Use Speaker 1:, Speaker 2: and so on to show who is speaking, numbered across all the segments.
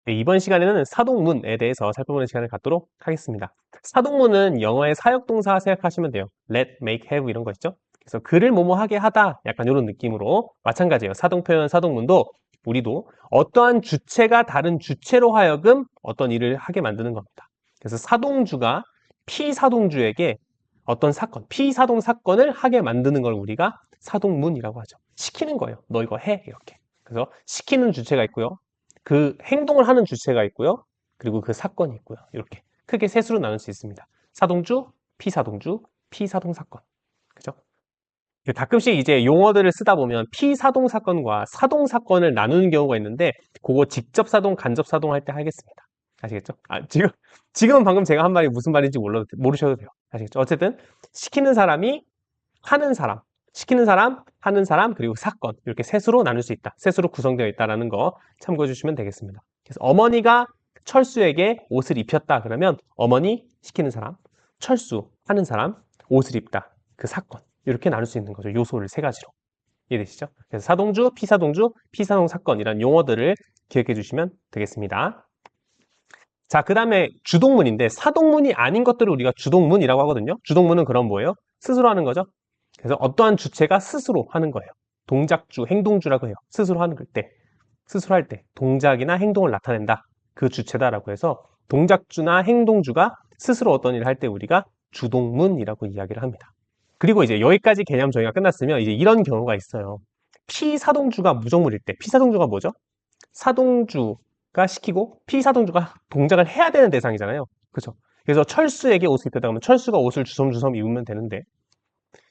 Speaker 1: 네, 이번 시간에는 사동문에 대해서 살펴보는 시간을 갖도록 하겠습니다. 사동문은 영어의 사역동사 생각하시면 돼요. let, make, have 이런 거 있죠? 그래서 그를 뭐뭐하게 하다 약간 이런 느낌으로 마찬가지예요. 사동표현, 사동문도 우리도 어떠한 주체가 다른 주체로 하여금 어떤 일을 하게 만드는 겁니다. 그래서 사동주가 피사동주에게 어떤 사건, 피사동 사건을 하게 만드는 걸 우리가 사동문이라고 하죠. 시키는 거예요. 너 이거 해 이렇게. 그래서 시키는 주체가 있고요. 그 행동을 하는 주체가 있고요. 그리고 그 사건이 있고요. 이렇게 크게 셋으로 나눌 수 있습니다. 사동주, 피사동주, 피사동 사건. 그죠? 가끔씩 이제 용어들을 쓰다 보면 피사동 사건과 사동 사건을 나누는 경우가 있는데 그거 직접 사동, 간접 사동 할 때 하겠습니다. 아시겠죠? 지금은 방금 제가 한 말이 무슨 말인지 모르셔도 돼요. 아시겠죠? 어쨌든 시키는 사람이 하는 사람, 시키는 사람, 하는 사람, 그리고 사건 이렇게 셋으로 나눌 수 있다. 셋으로 구성되어 있다는 거 참고해 주시면 되겠습니다. 그래서 어머니가 철수에게 옷을 입혔다 그러면 어머니 시키는 사람, 철수 하는 사람, 옷을 입다 그 사건 이렇게 나눌 수 있는 거죠. 요소를 세 가지로. 이해되시죠? 그래서 사동주, 피사동주, 피사동 사건이란 용어들을 기억해 주시면 되겠습니다. 자, 그 다음에 주동문인데 사동문이 아닌 것들을 우리가 주동문이라고 하거든요. 주동문은 그럼 뭐예요? 스스로 하는 거죠. 그래서 어떠한 주체가 스스로 하는 거예요. 동작주, 행동주라고 해요. 스스로 하는 때, 스스로 할 때 동작이나 행동을 나타낸다. 그 주체다라고 해서 동작주나 행동주가 스스로 어떤 일을 할 때 우리가 주동문이라고 이야기를 합니다. 그리고 이제 여기까지 개념 정의가 끝났으면 이제 이런 경우가 있어요. 피사동주가 무정물일 때, 피사동주가 뭐죠? 사동주가 시키고 피사동주가 동작을 해야 되는 대상이잖아요. 그렇죠? 그래서 철수에게 옷을 입혔다 그러면 철수가 옷을 주섬주섬 입으면 되는데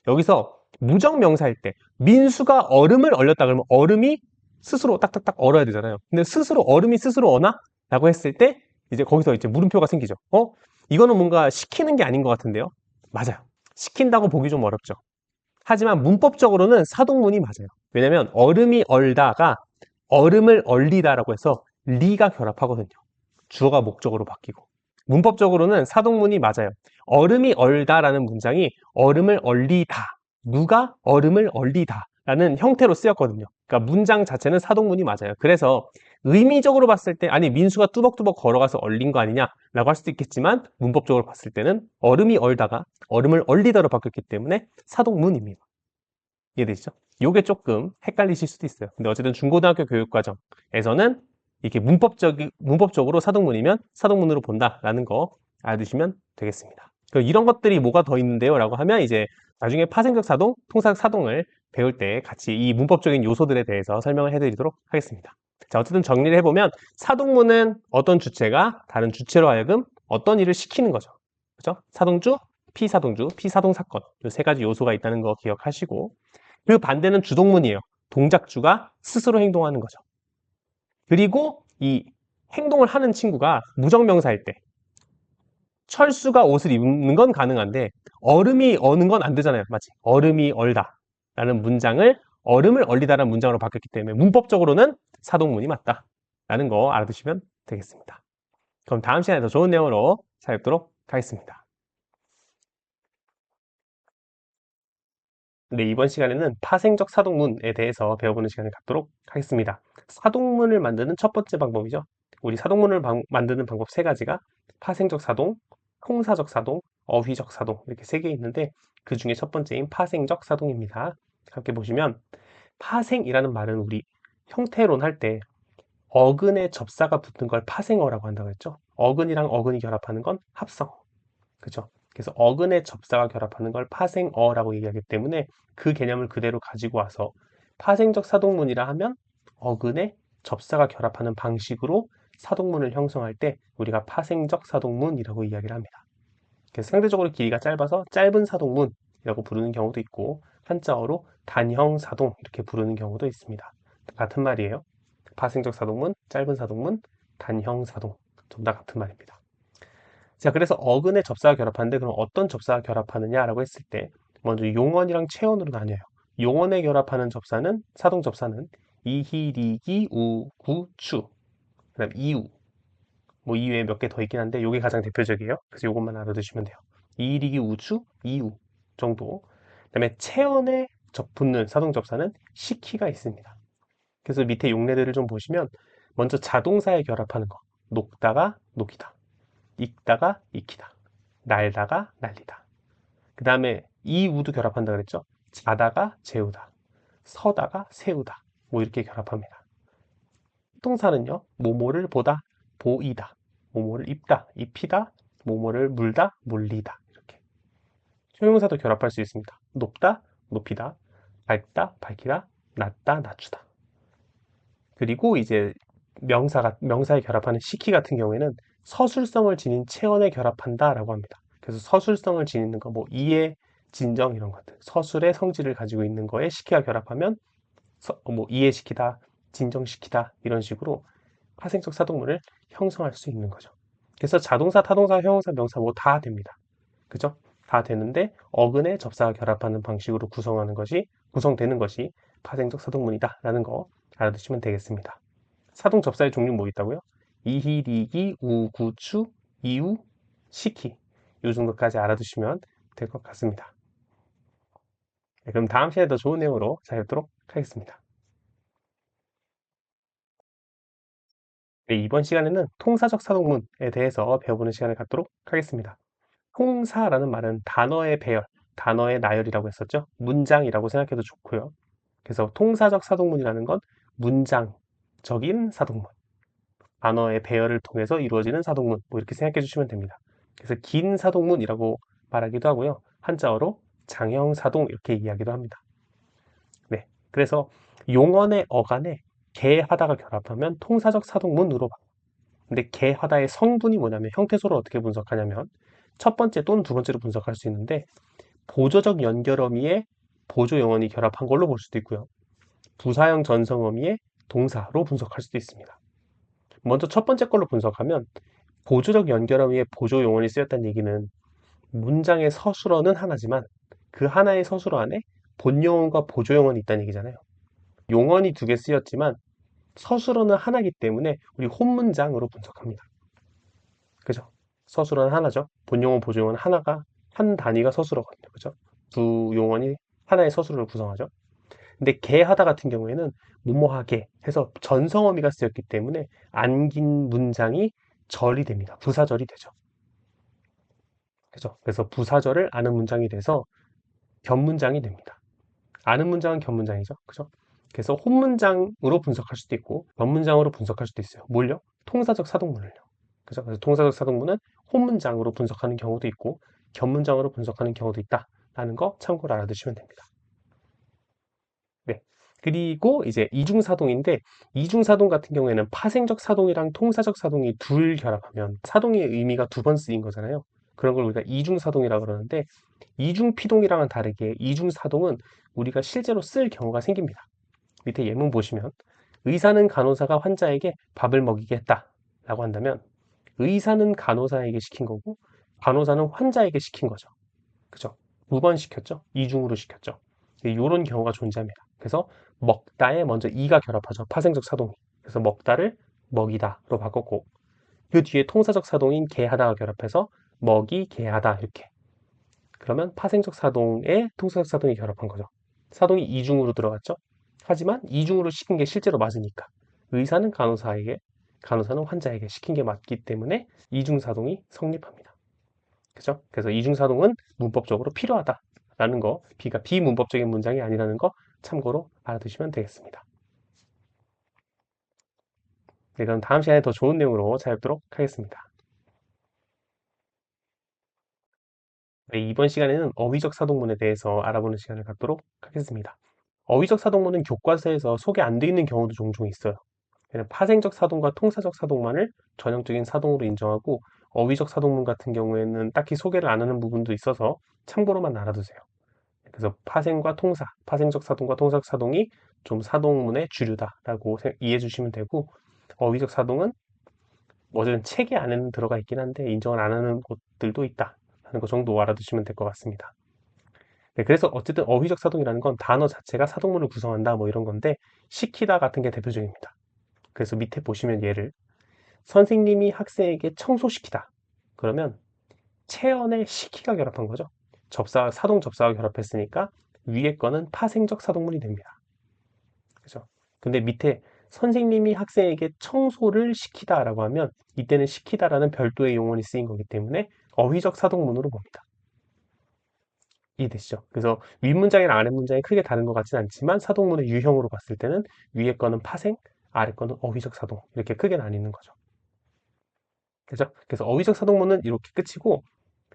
Speaker 1: 여기서 무정명사일 때 민수가 얼음을 얼렸다 그러면 얼음이 스스로 딱딱딱 얼어야 되잖아요. 근데 스스로 얼음이 스스로 어나? 라고 했을 때 이제 거기서 이제 물음표가 생기죠. 이거는 뭔가 시키는 게 아닌 것 같은데요. 맞아요. 시킨다고 보기 좀 어렵죠. 하지만 문법적으로는 사동문이 맞아요. 왜냐면 얼음이 얼다가 얼음을 얼리다라고 해서 리가 결합하거든요. 주어가 목적으로 바뀌고. 문법적으로는 사동문이 맞아요. 얼음이 얼다라는 문장이 얼음을 얼리다. 누가 얼음을 얼리다. 라는 형태로 쓰였거든요. 그러니까 문장 자체는 사동문이 맞아요. 그래서 의미적으로 봤을 때, 아니, 민수가 뚜벅뚜벅 걸어가서 얼린 거 아니냐? 라고 할 수도 있겠지만, 문법적으로 봤을 때는 얼음이 얼다가 얼음을 얼리다로 바뀌었기 때문에 사동문입니다. 이해되시죠? 요게 조금 헷갈리실 수도 있어요. 근데 어쨌든 중고등학교 교육과정에서는 이렇게 문법적으로 사동문이면 사동문으로 본다라는 거 알아두시면 되겠습니다. 이런 것들이 뭐가 더 있는데요? 라고 하면 이제 나중에 파생적 사동, 통사적 사동을 배울 때 같이 이 문법적인 요소들에 대해서 설명을 해드리도록 하겠습니다. 자, 어쨌든 정리를 해보면 사동문은 어떤 주체가 다른 주체로 하여금 어떤 일을 시키는 거죠. 그죠? 사동주, 피사동주, 피사동 사건. 이 세 가지 요소가 있다는 거 기억하시고 그 반대는 주동문이에요. 동작주가 스스로 행동하는 거죠. 그리고 이 행동을 하는 친구가 무정명사일 때 철수가 옷을 입는 건 가능한데 얼음이 어는 건 안 되잖아요. 맞지? 얼음이 얼다 라는 문장을 얼음을 얼리다라는 문장으로 바뀌었기 때문에 문법적으로는 사동문이 맞다 라는 거 알아두시면 되겠습니다. 그럼 다음 시간에 더 좋은 내용으로 찾아뵙도록 하겠습니다. 네, 이번 시간에는 파생적 사동문에 대해서 배워보는 시간을 갖도록 하겠습니다. 사동문을 만드는 첫 번째 방법이죠. 우리 사동문을 만드는 방법 세 가지가 파생적 사동, 통사적 사동, 어휘적 사동 이렇게 세 개 있는데 그 중에 첫 번째인 파생적 사동입니다. 함께 보시면 파생이라는 말은 우리 형태론 할 때 어근에 접사가 붙는 걸 파생어라고 한다고 했죠. 어근이랑 어근이 결합하는 건 합성어. 그죠? 그래서 어근의 접사가 결합하는 걸 파생어라고 얘기하기 때문에 그 개념을 그대로 가지고 와서 파생적 사동문이라 하면 어근의 접사가 결합하는 방식으로 사동문을 형성할 때 우리가 파생적 사동문이라고 이야기를 합니다. 그래서 상대적으로 길이가 짧아서 짧은 사동문이라고 부르는 경우도 있고 한자어로 단형 사동 이렇게 부르는 경우도 있습니다. 같은 말이에요. 파생적 사동문, 짧은 사동문, 단형 사동 전부 다 같은 말입니다. 자, 그래서 어근의 접사가 결합하는데 그럼 어떤 접사가 결합하느냐라고 했을 때 먼저 용언이랑 체언으로 나뉘어요. 용언에 결합하는 접사는 사동 접사는 이히, 리기, 우, 구, 추. 그다음 이우. 뭐 이외에 몇 개 더 있긴 한데 이게 가장 대표적이에요. 그래서 이것만 알아두시면 돼요. 이히, 리기, 우, 추, 이우 정도. 그다음에 체언에 붙는 사동 접사는 시키가 있습니다. 그래서 밑에 용례들을 좀 보시면 먼저 자동사에 결합하는 거. 녹다가 녹이다. 익다가 익히다. 날다가 날리다. 그 다음에 이우도 결합한다 그랬죠? 자다가 재우다. 서다가 세우다. 뭐 이렇게 결합합니다. 동사는요, 뭐뭐를 보다, 보이다. 뭐뭐를 입다, 입히다. 뭐뭐를 물다, 물리다. 이렇게. 형용사도 결합할 수 있습니다. 높다, 높이다. 밝다, 밝히다. 낮다, 낮추다. 그리고 이제 명사에 결합하는 시키 같은 경우에는 서술성을 지닌 체언에 결합한다라고 합니다. 그래서 서술성을 지니는 거, 뭐 이해, 진정 이런 것들, 서술의 성질을 가지고 있는 거에 시키가 결합하면 뭐 이해시키다, 진정시키다 이런 식으로 파생적 사동문을 형성할 수 있는 거죠. 그래서 자동사, 타동사, 형용사, 명사 뭐 다 됩니다. 그죠? 다 되는데 어근에 접사가 결합하는 방식으로 구성되는 것이 파생적 사동문이다라는 거 알아두시면 되겠습니다. 사동 접사의 종류는 뭐 있다고요? 이히, 리기, 우, 구, 추, 이우, 시키 이 정도까지 알아두시면 될 것 같습니다. 네, 그럼 다음 시간에 더 좋은 내용으로 찾아뵙도록 하겠습니다. 네, 이번 시간에는 통사적 사동문에 대해서 배워보는 시간을 갖도록 하겠습니다. 통사라는 말은 단어의 배열, 단어의 나열이라고 했었죠. 문장이라고 생각해도 좋고요. 그래서 통사적 사동문이라는 건 문장적인 사동문, 단어의 배열을 통해서 이루어지는 사동문, 뭐 이렇게 생각해 주시면 됩니다. 그래서 긴 사동문이라고 말하기도 하고요. 한자어로 장형사동 이렇게 이야기도 합니다. 네, 그래서 용언의 어간에 개하다가 결합하면 통사적 사동문으로 바꿔요. 근데 개하다의 성분이 뭐냐면 형태소를 어떻게 분석하냐면 첫 번째 또는 두 번째로 분석할 수 있는데 보조적 연결어미에 보조 용언이 결합한 걸로 볼 수도 있고요. 부사형 전성어미에 동사로 분석할 수도 있습니다. 먼저 첫 번째 걸로 분석하면 보조적 연결어미에 보조 용언이 쓰였다는 얘기는 문장의 서술어는 하나지만 그 하나의 서술어 안에 본용언과 보조용언이 있다는 얘기잖아요. 용언이 두 개 쓰였지만 서술어는 하나이기 때문에 우리 혼문장으로 분석합니다. 그죠? 서술어는 하나죠. 본용언, 보조용언 하나가 한 단위가 서술어거든요. 그죠? 두 용언이 하나의 서술어를 구성하죠. 근데 개하다 같은 경우에는 뭐뭐하게 해서 전성어미가 쓰였기 때문에 안긴 문장이 절이 됩니다. 부사절이 되죠. 그죠? 그래서 부사절을 아는 문장이 돼서 견문장이 됩니다. 아는 문장은 견문장이죠. 그죠? 그래서 혼문장으로 분석할 수도 있고 견문장으로 분석할 수도 있어요. 뭘요? 통사적 사동문을요. 그죠? 그래서 통사적 사동문은 혼문장으로 분석하는 경우도 있고 견문장으로 분석하는 경우도 있다라는 거 참고로 알아두시면 됩니다. 네. 그리고 이제 이중사동인데 이중사동 같은 경우에는 파생적 사동이랑 통사적 사동이 둘 결합하면 사동의 의미가 두 번 쓰인 거잖아요. 그런 걸 우리가 이중사동이라고 그러는데 이중피동이랑은 다르게 이중사동은 우리가 실제로 쓸 경우가 생깁니다. 밑에 예문 보시면 의사는 간호사가 환자에게 밥을 먹이게 했다 라고 한다면 의사는 간호사에게 시킨 거고 간호사는 환자에게 시킨 거죠. 그죠? 두 번 시켰죠? 이중으로 시켰죠. 이런 경우가 존재합니다. 그래서 먹다에 먼저 이가 결합하죠. 파생적 사동이. 그래서 먹다를 먹이다로 바꿨고 그 뒤에 통사적 사동인 개하다가 결합해서 먹이 개하다 이렇게. 그러면 파생적 사동에 통사적 사동이 결합한 거죠. 사동이 이중으로 들어갔죠. 하지만 이중으로 시킨 게 실제로 맞으니까 의사는 간호사에게 간호사는 환자에게 시킨 게 맞기 때문에 이중사동이 성립합니다. 그죠? 그래서 이중사동은 문법적으로 필요하다라는 거, 비문법적인 문장이 아니라는 거 참고로 알아두시면 되겠습니다. 네, 그럼 다음 시간에 더 좋은 내용으로 찾아뵙도록 하겠습니다. 네, 이번 시간에는 어휘적 사동문에 대해서 알아보는 시간을 갖도록 하겠습니다. 어휘적 사동문은 교과서에서 소개 안 돼 있는 경우도 종종 있어요. 파생적 사동과 통사적 사동만을 전형적인 사동으로 인정하고 어휘적 사동문 같은 경우에는 딱히 소개를 안 하는 부분도 있어서 참고로만 알아두세요. 그래서 파생과 통사, 파생적 사동과 통사적 사동이 좀 사동문의 주류다라고 이해해 주시면 되고 어휘적 사동은 어쨌든 체계 안에는 들어가 있긴 한데 인정을 안 하는 곳들도 있다라는 것 정도 알아두시면 될 것 같습니다. 네, 그래서 어쨌든 어휘적 사동이라는 건 단어 자체가 사동문을 구성한다 뭐 이런 건데 시키다 같은 게 대표적입니다. 그래서 밑에 보시면 예를 선생님이 학생에게 청소시키다. 그러면 체언에 시키가 결합한 거죠. 사동 접사가 결합했으니까 위에 거는 파생적 사동문이 됩니다. 그죠? 근데 밑에 선생님이 학생에게 청소를 시키다라고 하면 이때는 시키다라는 별도의 용언이 쓰인 거기 때문에 어휘적 사동문으로 봅니다. 이해되시죠? 그래서 윗문장이랑 아랫문장이 크게 다른 것 같진 않지만 사동문의 유형으로 봤을 때는 위에 거는 파생, 아래 거는 어휘적 사동 이렇게 크게 나뉘는 거죠. 그죠? 그래서 어휘적 사동문은 이렇게 끝이고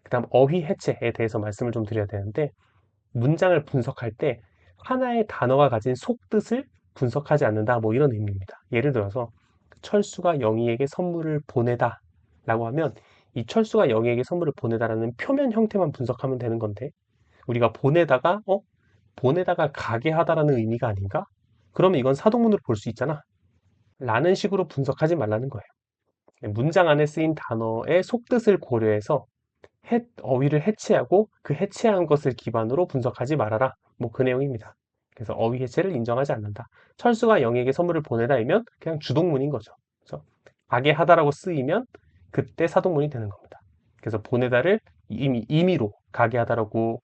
Speaker 1: 그 다음 어휘 해체에 대해서 말씀을 좀 드려야 되는데 문장을 분석할 때 하나의 단어가 가진 속뜻을 분석하지 않는다 뭐 이런 의미입니다. 예를 들어서 철수가 영희에게 선물을 보내다 라고 하면 이 철수가 영희에게 선물을 보내다라는 표면 형태만 분석하면 되는 건데 우리가 보내다가 가게 하다라는 의미가 아닌가? 그러면 이건 사동문으로 볼 수 있잖아 라는 식으로 분석하지 말라는 거예요. 문장 안에 쓰인 단어의 속뜻을 고려해서 어휘를 해체하고 그 해체한 것을 기반으로 분석하지 말아라. 뭐 그 내용입니다. 그래서 어휘 해체를 인정하지 않는다. 철수가 영에게 선물을 보내다이면 그냥 주동문인 거죠. 그래서 가게 하다라고 쓰이면 그때 사동문이 되는 겁니다. 그래서 보내다를 임의로 가게 하다라고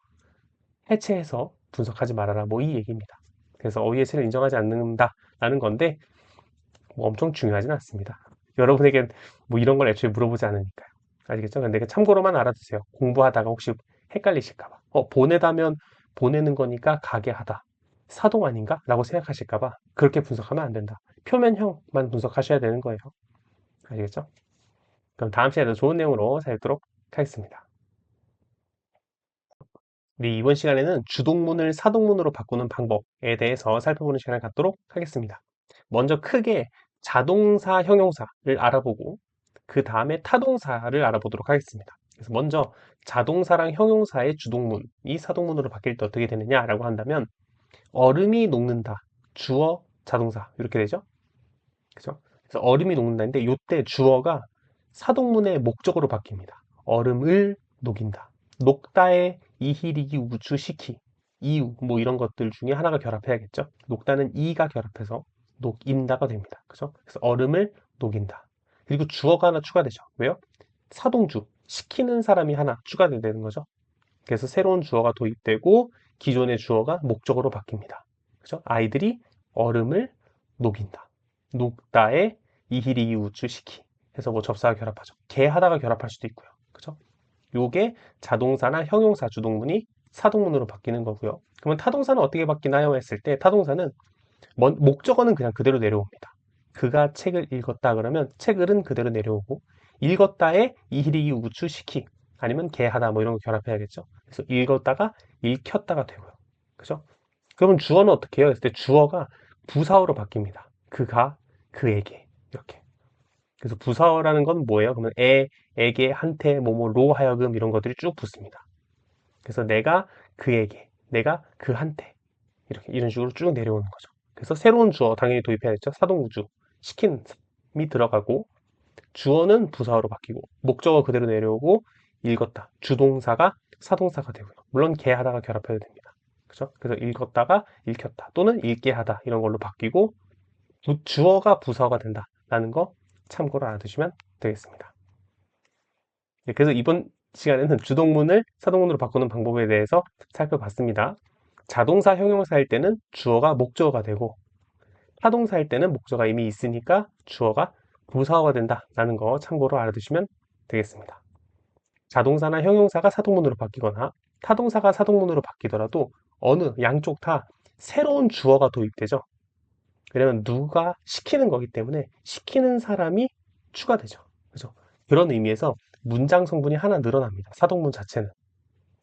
Speaker 1: 해체해서 분석하지 말아라. 뭐 이 얘기입니다. 그래서 어휘 해체를 인정하지 않는다라는 건데 뭐 엄청 중요하진 않습니다. 여러분에게 뭐 이런 걸 애초에 물어보지 않으니까요. 아시겠죠? 근데 참고로만 알아두세요. 공부하다가 혹시 헷갈리실까봐. 보내다면 보내는 거니까 가게 하다. 사동 아닌가? 라고 생각하실까봐 그렇게 분석하면 안 된다. 표면형만 분석하셔야 되는 거예요. 아시겠죠? 그럼 다음 시간에 더 좋은 내용으로 찾도록 하겠습니다. 우리 이번 시간에는 주동문을 사동문으로 바꾸는 방법에 대해서 살펴보는 시간을 갖도록 하겠습니다. 먼저 크게 자동사, 형용사를 알아보고 그 다음에 타동사를 알아보도록 하겠습니다. 그래서 먼저 자동사랑 형용사의 주동문이 사동문으로 바뀔 때 어떻게 되느냐라고 한다면 얼음이 녹는다, 주어, 자동사 이렇게 되죠. 그죠? 그래서 얼음이 녹는다인데 이때 주어가 사동문의 목적으로 바뀝니다. 얼음을 녹인다. 녹다의 이히리기 우추 시키 이유 뭐 이런 것들 중에 하나가 결합해야겠죠. 녹다는 이가 결합해서 녹인다가 됩니다. 그죠? 그래서 얼음을 녹인다. 그리고 주어가 하나 추가되죠. 왜요? 사동주 시키는 사람이 하나 추가되는 거죠. 그래서 새로운 주어가 도입되고 기존의 주어가 목적으로 바뀝니다. 그죠? 아이들이 얼음을 녹인다. 녹다에 이히리기 우추 시키 해서 뭐 접사가 결합하죠. 개하다가 결합할 수도 있고요. 그죠? 요게 자동사나 형용사 주동문이 사동문으로 바뀌는 거고요. 그러면 타동사는 어떻게 바뀌나요? 했을 때 타동사는 목적어는 그냥 그대로 내려옵니다. 그가 책을 읽었다 그러면 책을은 그대로 내려오고 읽었다에 이히리기 우추 시키 아니면 개하다 뭐 이런 거 결합해야겠죠. 그래서 읽었다가 읽혔다가 되고요. 그죠? 그러면 주어는 어떻게 해요? 했을 때 주어가 부사어로 바뀝니다. 그가, 그에게 이렇게. 그래서 부사어라는 건 뭐예요? 그러면 에게, 한테, 뭐뭐로 하여금 이런 것들이 쭉 붙습니다. 그래서 내가 그에게, 내가 그한테 이렇게 이런 식으로 쭉 내려오는 거죠. 그래서 새로운 주어 당연히 도입해야겠죠. 사동구주 시킨이 들어가고 주어는 부사어로 바뀌고 목적어 그대로 내려오고 읽었다. 주동사가 사동사가 되고요. 물론 개하다가 결합해도 됩니다. 그죠? 그래서 읽었다가 읽혔다 또는 읽게 하다 이런 걸로 바뀌고 주어가 부사어가 된다라는 거 참고로 알아두시면 되겠습니다. 네, 그래서 이번 시간에는 주동문을 사동문으로 바꾸는 방법에 대해서 살펴봤습니다. 자동사, 형용사일 때는 주어가 목적어가 되고 타동사일 때는 목적어가 이미 있으니까 주어가 부사어가 된다라는 거 참고로 알아두시면 되겠습니다. 자동사나 형용사가 사동문으로 바뀌거나 타동사가 사동문으로 바뀌더라도 어느 양쪽 다 새로운 주어가 도입되죠. 왜냐면 누가 시키는 거기 때문에 시키는 사람이 추가되죠. 그죠? 그런 의미에서 문장 성분이 하나 늘어납니다. 사동문 자체는.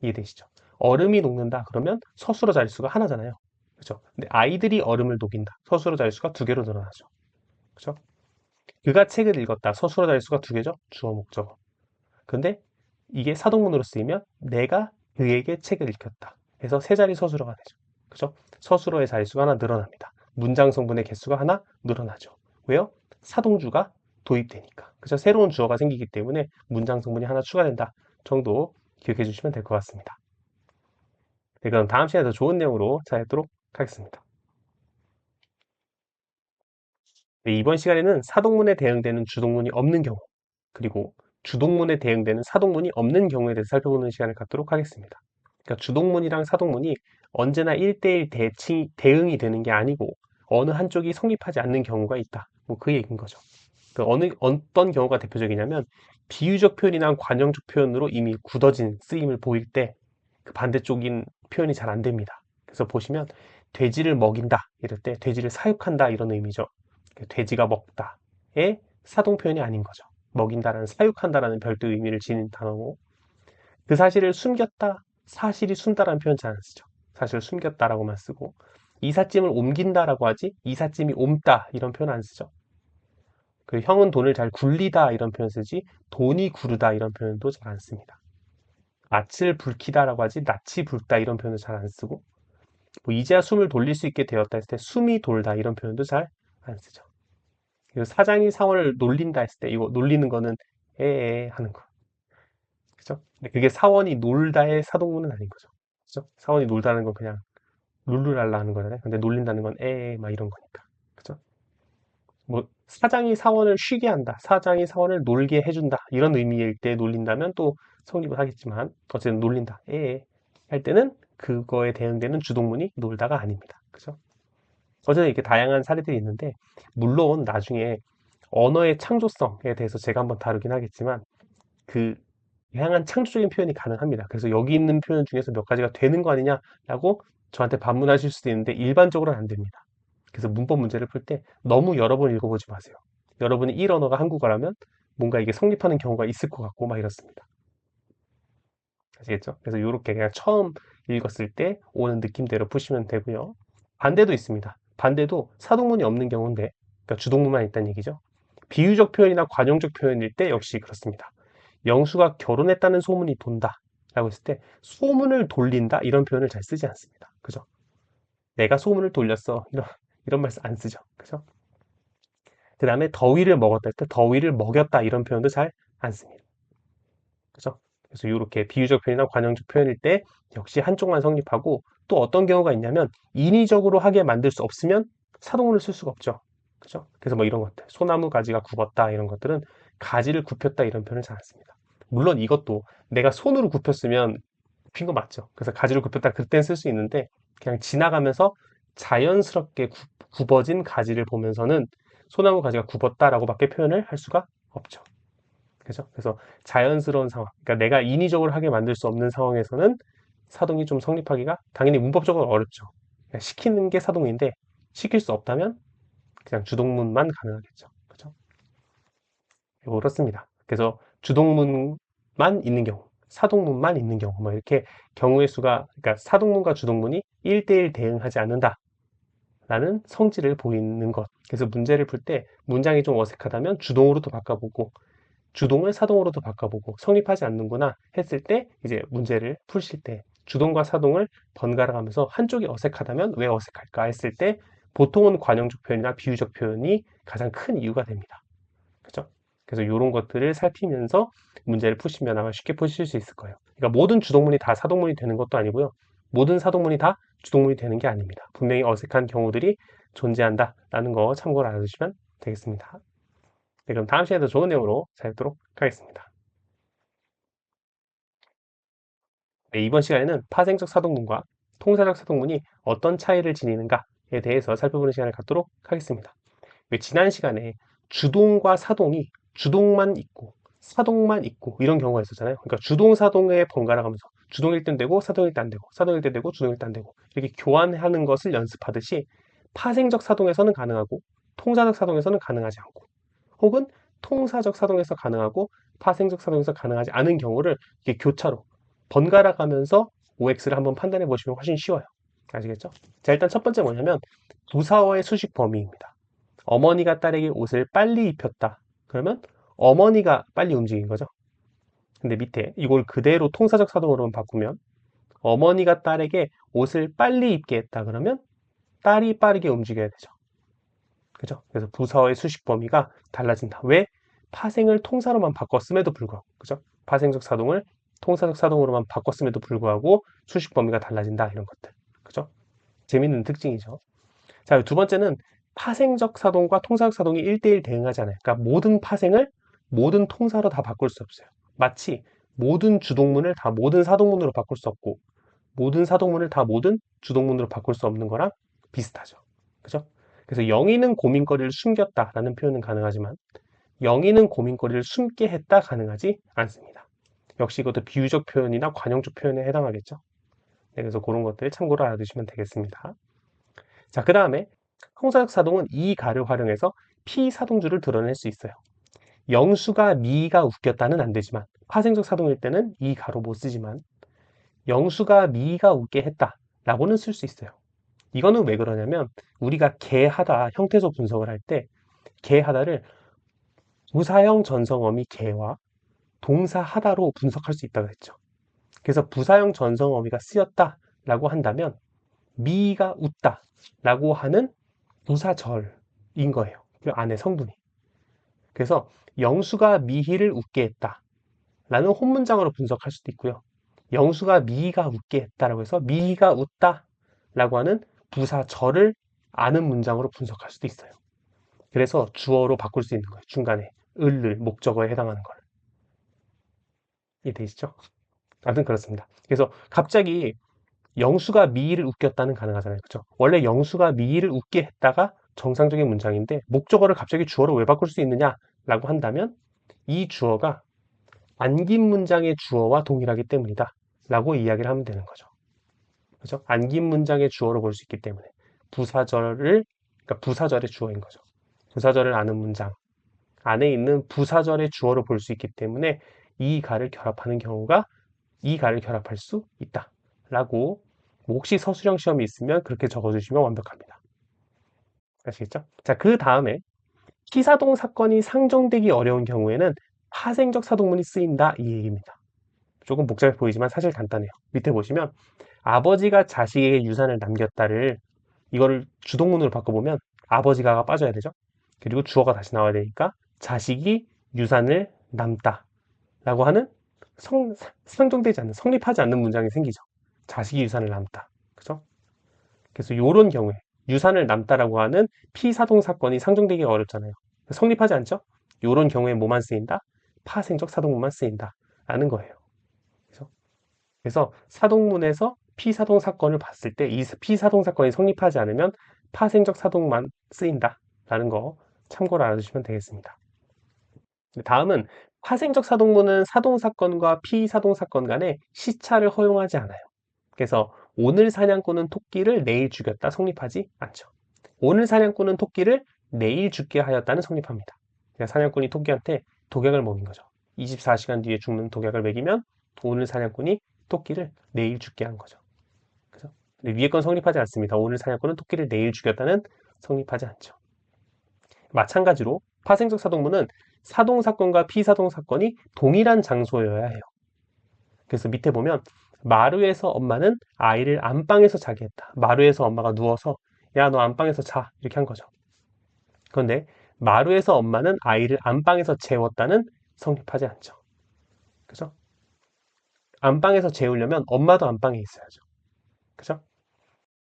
Speaker 1: 이해되시죠? 얼음이 녹는다 그러면 서술어 자릿수가 하나잖아요. 그죠? 근데 아이들이 얼음을 녹인다. 서술어 자릿수가 두 개로 늘어나죠. 그죠? 그가 책을 읽었다. 서술어 자릿수가 두 개죠. 주어 목적어. 근데 이게 사동문으로 쓰이면 내가 그에게 책을 읽혔다. 해서 세 자리 서술어가 되죠. 그죠? 서술어의 자릿수가 하나 늘어납니다. 문장 성분의 개수가 하나 늘어나죠. 왜요? 사동주가 도입되니까. 그죠? 새로운 주어가 생기기 때문에 문장 성분이 하나 추가된다 정도 기억해 주시면 될 것 같습니다. 네, 그럼 다음 시간에 더 좋은 내용으로 찾아뵙도록 하겠습니다. 네, 이번 시간에는 사동문에 대응되는 주동문이 없는 경우, 그리고 주동문에 대응되는 사동문이 없는 경우에 대해서 살펴보는 시간을 갖도록 하겠습니다. 그러니까 주동문이랑 사동문이 언제나 1대1 대응이 되는 게 아니고 어느 한쪽이 성립하지 않는 경우가 있다. 뭐 그 얘기인 거죠. 어떤 경우가 대표적이냐면 비유적 표현이나 관용적 표현으로 이미 굳어진 쓰임을 보일 때 그 반대쪽인 표현이 잘 안 됩니다. 그래서 보시면 돼지를 먹인다 이럴 때 돼지를 사육한다 이런 의미죠. 돼지가 먹다의 사동 표현이 아닌 거죠. 먹인다라는 사육한다라는 별도 의미를 지닌 단어고 그 사실을 숨겼다, 사실이 순다라는 표현 잘 안 쓰죠. 사실을 숨겼다라고만 쓰고 이삿짐을 옮긴다라고 하지 이삿짐이 옮다 이런 표현 안 쓰죠. 그 형은 돈을 잘 굴리다 이런 표현 쓰지 돈이 구르다 이런 표현도 잘 안 씁니다. 낯을 붉히다라고 하지 낯이 붉다 이런 표현도 잘 안 쓰고 뭐 이제야 숨을 돌릴 수 있게 되었다 했을 때 숨이 돌다 이런 표현도 잘 안 쓰죠. 그리고 사장이 사원을 놀린다 했을 때 이거 놀리는 거는 에에 하는 거. 그죠? 근데 그게 사원이 놀다의 사동문은 아닌 거죠. 그죠? 사원이 놀다는 건 그냥 룰루랄라 하는 거잖아요. 근데 놀린다는 건 에에 막 이런 거니까. 그죠? 뭐 사장이 사원을 쉬게 한다. 사장이 사원을 놀게 해준다. 이런 의미일 때 놀린다면 또 성립을 하겠지만 어쨌든 놀린다. 에에 할 때는 그거에 대응되는 주동문이 놀다가 아닙니다. 그죠? 어쨌든 이렇게 다양한 사례들이 있는데 물론 나중에 언어의 창조성에 대해서 제가 한번 다루긴 하겠지만 그 다양한 창조적인 표현이 가능합니다. 그래서 여기 있는 표현 중에서 몇 가지가 되는 거 아니냐라고 저한테 반문하실 수도 있는데 일반적으로는 안 됩니다. 그래서 문법 문제를 풀 때 너무 여러 번 읽어보지 마세요. 여러분이 1 언어가 한국어라면 뭔가 이게 성립하는 경우가 있을 것 같고 막 이렇습니다. 아시겠죠? 그래서 이렇게 그냥 처음 읽었을 때 오는 느낌대로 푸시면 되고요. 반대도 있습니다. 반대도 사동문이 없는 경우인데 그러니까 주동문만 있다는 얘기죠. 비유적 표현이나 관용적 표현일 때 역시 그렇습니다. 영수가 결혼했다는 소문이 돈다 라고 했을 때 소문을 돌린다 이런 표현을 잘 쓰지 않습니다. 그죠? 내가 소문을 돌렸어 이런 말 안 쓰죠. 그죠? 그 다음에 더위를 먹었다 할 때 더위를 먹였다 이런 표현도 잘 안 씁니다. 그죠? 그래서 이렇게 비유적 표현이나 관용적 표현일 때 역시 한쪽만 성립하고 또 어떤 경우가 있냐면 인위적으로 하게 만들 수 없으면 사동문을 쓸 수가 없죠. 그죠? 그래서 뭐 이런 것들 소나무 가지가 굽었다 이런 것들은 가지를 굽혔다 이런 표현을 잘 안 씁니다. 물론 이것도 내가 손으로 굽혔으면 굽힌 거 맞죠. 그래서 가지를 굽혔다 그땐 쓸 수 있는데 그냥 지나가면서 자연스럽게 굽어진 가지를 보면서는 소나무 가지가 굽었다라고밖에 표현을 할 수가 없죠. 그죠? 그래서 자연스러운 상황, 그러니까 내가 인위적으로 하게 만들 수 없는 상황에서는 사동이 좀 성립하기가 당연히 문법적으로 어렵죠. 그냥 시키는 게 사동인데 시킬 수 없다면 그냥 주동문만 가능하겠죠. 그죠? 그렇습니다. 그래서 주동문만 있는 경우, 사동문만 있는 경우, 뭐 이렇게 경우의 수가, 그러니까 사동문과 주동문이 1대1 대응하지 않는다. 라는 성질을 보이는 것. 그래서 문제를 풀 때 문장이 좀 어색하다면 주동으로도 바꿔보고 주동을 사동으로도 바꿔보고 성립하지 않는구나 했을 때 이제 문제를 푸실 때 주동과 사동을 번갈아 가면서 한쪽이 어색하다면 왜 어색할까 했을 때 보통은 관용적 표현이나 비유적 표현이 가장 큰 이유가 됩니다. 그죠? 그래서 이런 것들을 살피면서 문제를 푸시면 아마 쉽게 푸실 수 있을 거예요. 그러니까 모든 주동문이 다 사동문이 되는 것도 아니고요. 모든 사동문이 다 주동문이 되는 게 아닙니다. 분명히 어색한 경우들이 존재한다라는 거 참고로 알아두시면 되겠습니다. 네, 그럼 다음 시간에도 좋은 내용으로 찾도록 하겠습니다. 네, 이번 시간에는 파생적 사동문과 통사적 사동문이 어떤 차이를 지니는가에 대해서 살펴보는 시간을 갖도록 하겠습니다. 지난 시간에 주동과 사동이 주동만 있고 사동만 있고 이런 경우가 있었잖아요. 그러니까 주동 사동에 번갈아 가면서 주동일 땐 되고 사동일 때 안 되고 사동일 때 되고 주동일 때 안 되고 이렇게 교환하는 것을 연습하듯이 파생적 사동에서는 가능하고 통사적 사동에서는 가능하지 않고 혹은 통사적 사동에서 가능하고 파생적 사동에서 가능하지 않은 경우를 이렇게 교차로 번갈아 가면서 OX를 한번 판단해 보시면 훨씬 쉬워요. 아시겠죠? 자, 일단 첫 번째 뭐냐면 부사어의 수식 범위입니다. 어머니가 딸에게 옷을 빨리 입혔다. 그러면 어머니가 빨리 움직인 거죠. 근데 밑에 이걸 그대로 통사적 사동으로 바꾸면 어머니가 딸에게 옷을 빨리 입게 했다. 그러면 딸이 빠르게 움직여야 되죠. 그죠? 그래서 부사어의 수식 범위가 달라진다. 왜? 파생을 통사로만 바꿨음에도 불구하고. 그죠? 파생적 사동을 통사적 사동으로만 바꿨음에도 불구하고 수식 범위가 달라진다. 이런 것들. 그죠? 재밌는 특징이죠. 자, 두 번째는 파생적 사동과 통사적 사동이 1대1 대응하지 않아요. 그러니까 모든 파생을 모든 통사로 다 바꿀 수 없어요. 마치 모든 주동문을 다 모든 사동문으로 바꿀 수 없고 모든 사동문을 다 모든 주동문으로 바꿀 수 없는 거랑 비슷하죠. 그죠? 그래서 영희는 고민거리를 숨겼다라는 표현은 가능하지만 영희는 고민거리를 숨게 했다 가능하지 않습니다. 역시 이것도 비유적 표현이나 관용적 표현에 해당하겠죠. 네, 그래서 그런 것들 참고로 알아두시면 되겠습니다. 자, 그 다음에 형사적 사동은 이 가를 활용해서 피사동주를 드러낼 수 있어요. 영수가 미가 웃겼다는 안 되지만 파생적 사동일 때는 이 가로 못 쓰지만 영수가 미가 웃게 했다 라고는 쓸 수 있어요. 이거는 왜 그러냐면 우리가 개하다 형태소 분석을 할 때 개하다를 부사형 전성어미 개와 동사 하다로 분석할 수 있다고 했죠. 그래서 부사형 전성어미가 쓰였다라고 한다면 미가 웃다라고 하는 부사절인 거예요. 그 안에 성분이. 그래서 영수가 미희를 웃게 했다라는 혼문장으로 분석할 수도 있고요. 영수가 미희가 웃게 했다라고 해서 미희가 웃다라고 하는 부사절을 아는 문장으로 분석할 수도 있어요. 그래서 주어로 바꿀 수 있는 거예요. 중간에 을을 목적어에 해당하는 걸. 이해되시죠? 아무튼 그렇습니다. 그래서 갑자기 영수가 미희를 웃겼다는 가능하잖아요. 그렇죠? 원래 영수가 미희를 웃게 했다가 정상적인 문장인데 목적어를 갑자기 주어로 왜 바꿀 수 있느냐라고 한다면 이 주어가 안긴 문장의 주어와 동일하기 때문이다 라고 이야기를 하면 되는 거죠. 그죠? 안긴 문장의 주어로 볼 수 있기 때문에 그러니까 부사절의 주어인 거죠. 부사절을 아는 문장 안에 있는 부사절의 주어로 볼 수 있기 때문에 이 가를 결합하는 경우가 이 가를 결합할 수 있다 라고 혹시 서술형 시험이 있으면 그렇게 적어주시면 완벽합니다. 아시겠죠? 자, 그 다음에 피사동 사건이 상정되기 어려운 경우에는 파생적 사동문이 쓰인다 이 얘기입니다. 조금 복잡해 보이지만 사실 간단해요. 밑에 보시면 아버지가 자식에게 유산을 남겼다를 이거를 주동문으로 바꿔보면 아버지가가 빠져야 되죠. 그리고 주어가 다시 나와야 되니까 자식이 유산을 남다 라고 하는 상정되지 않는 성립하지 않는 문장이 생기죠. 자식이 유산을 남다. 그죠? 그래서 이런 경우에 유산을 남다라고 하는 피사동 사건이 상정되기가 어렵잖아요. 성립하지 않죠? 이런 경우에 뭐만 쓰인다? 파생적 사동문만 쓰인다 라는 거예요. 그래서 사동문에서 피사동 사건을 봤을 때 이 피사동 사건이 성립하지 않으면 파생적 사동만 쓰인다라는 거 참고로 알아두시면 되겠습니다. 다음은 파생적 사동문은 사동 사건과 피사동 사건 간에 시차를 허용하지 않아요. 그래서 오늘 사냥꾼은 토끼를 내일 죽였다 성립하지 않죠. 오늘 사냥꾼은 토끼를 내일 죽게 하였다는 성립합니다. 그러니까 사냥꾼이 토끼한테 독약을 먹인 거죠. 24시간 뒤에 죽는 독약을 먹이면 오늘 사냥꾼이 토끼를 내일 죽게 한 거죠. 그죠? 근데 위에 건 성립하지 않습니다. 오늘 사냥꾼은 토끼를 내일 죽였다는 성립하지 않죠. 마찬가지로 파생적 사동문은 사동 사건과 피사동 사건이 동일한 장소여야 해요. 그래서 밑에 보면 마루에서 엄마는 아이를 안방에서 자게 했다. 마루에서 엄마가 누워서 야, 너 안방에서 자. 이렇게 한 거죠. 그런데 마루에서 엄마는 아이를 안방에서 재웠다는 성립하지 않죠. 그죠? 안방에서 재우려면 엄마도 안방에 있어야죠. 그죠?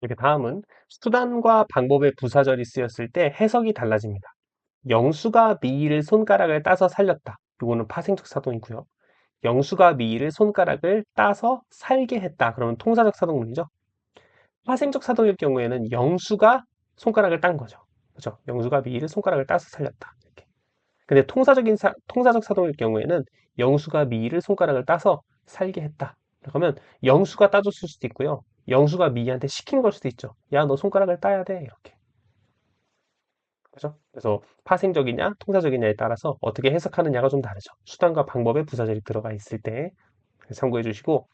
Speaker 1: 이렇게 다음은 수단과 방법의 부사절이 쓰였을 때 해석이 달라집니다. 영수가 미이를 손가락을 따서 살렸다. 이거는 파생적 사동이고요. 영수가 미이를 손가락을 따서 살게 했다. 그러면 통사적 사동문이죠. 파생적 사동일 경우에는 영수가 손가락을 딴 거죠. 그죠? 영수가 미이를 손가락을 따서 살렸다. 이렇게. 근데 통사적 사동일 경우에는 영수가 미이를 손가락을 따서 살게 했다. 그러면 영수가 따줬을 수도 있고요. 영수가 미이한테 시킨 걸 수도 있죠. 야, 너 손가락을 따야 돼. 이렇게. 그죠? 그래서 파생적이냐, 통사적이냐에 따라서 어떻게 해석하느냐가 좀 다르죠. 수단과 방법에 부사절이 들어가 있을 때 참고해 주시고,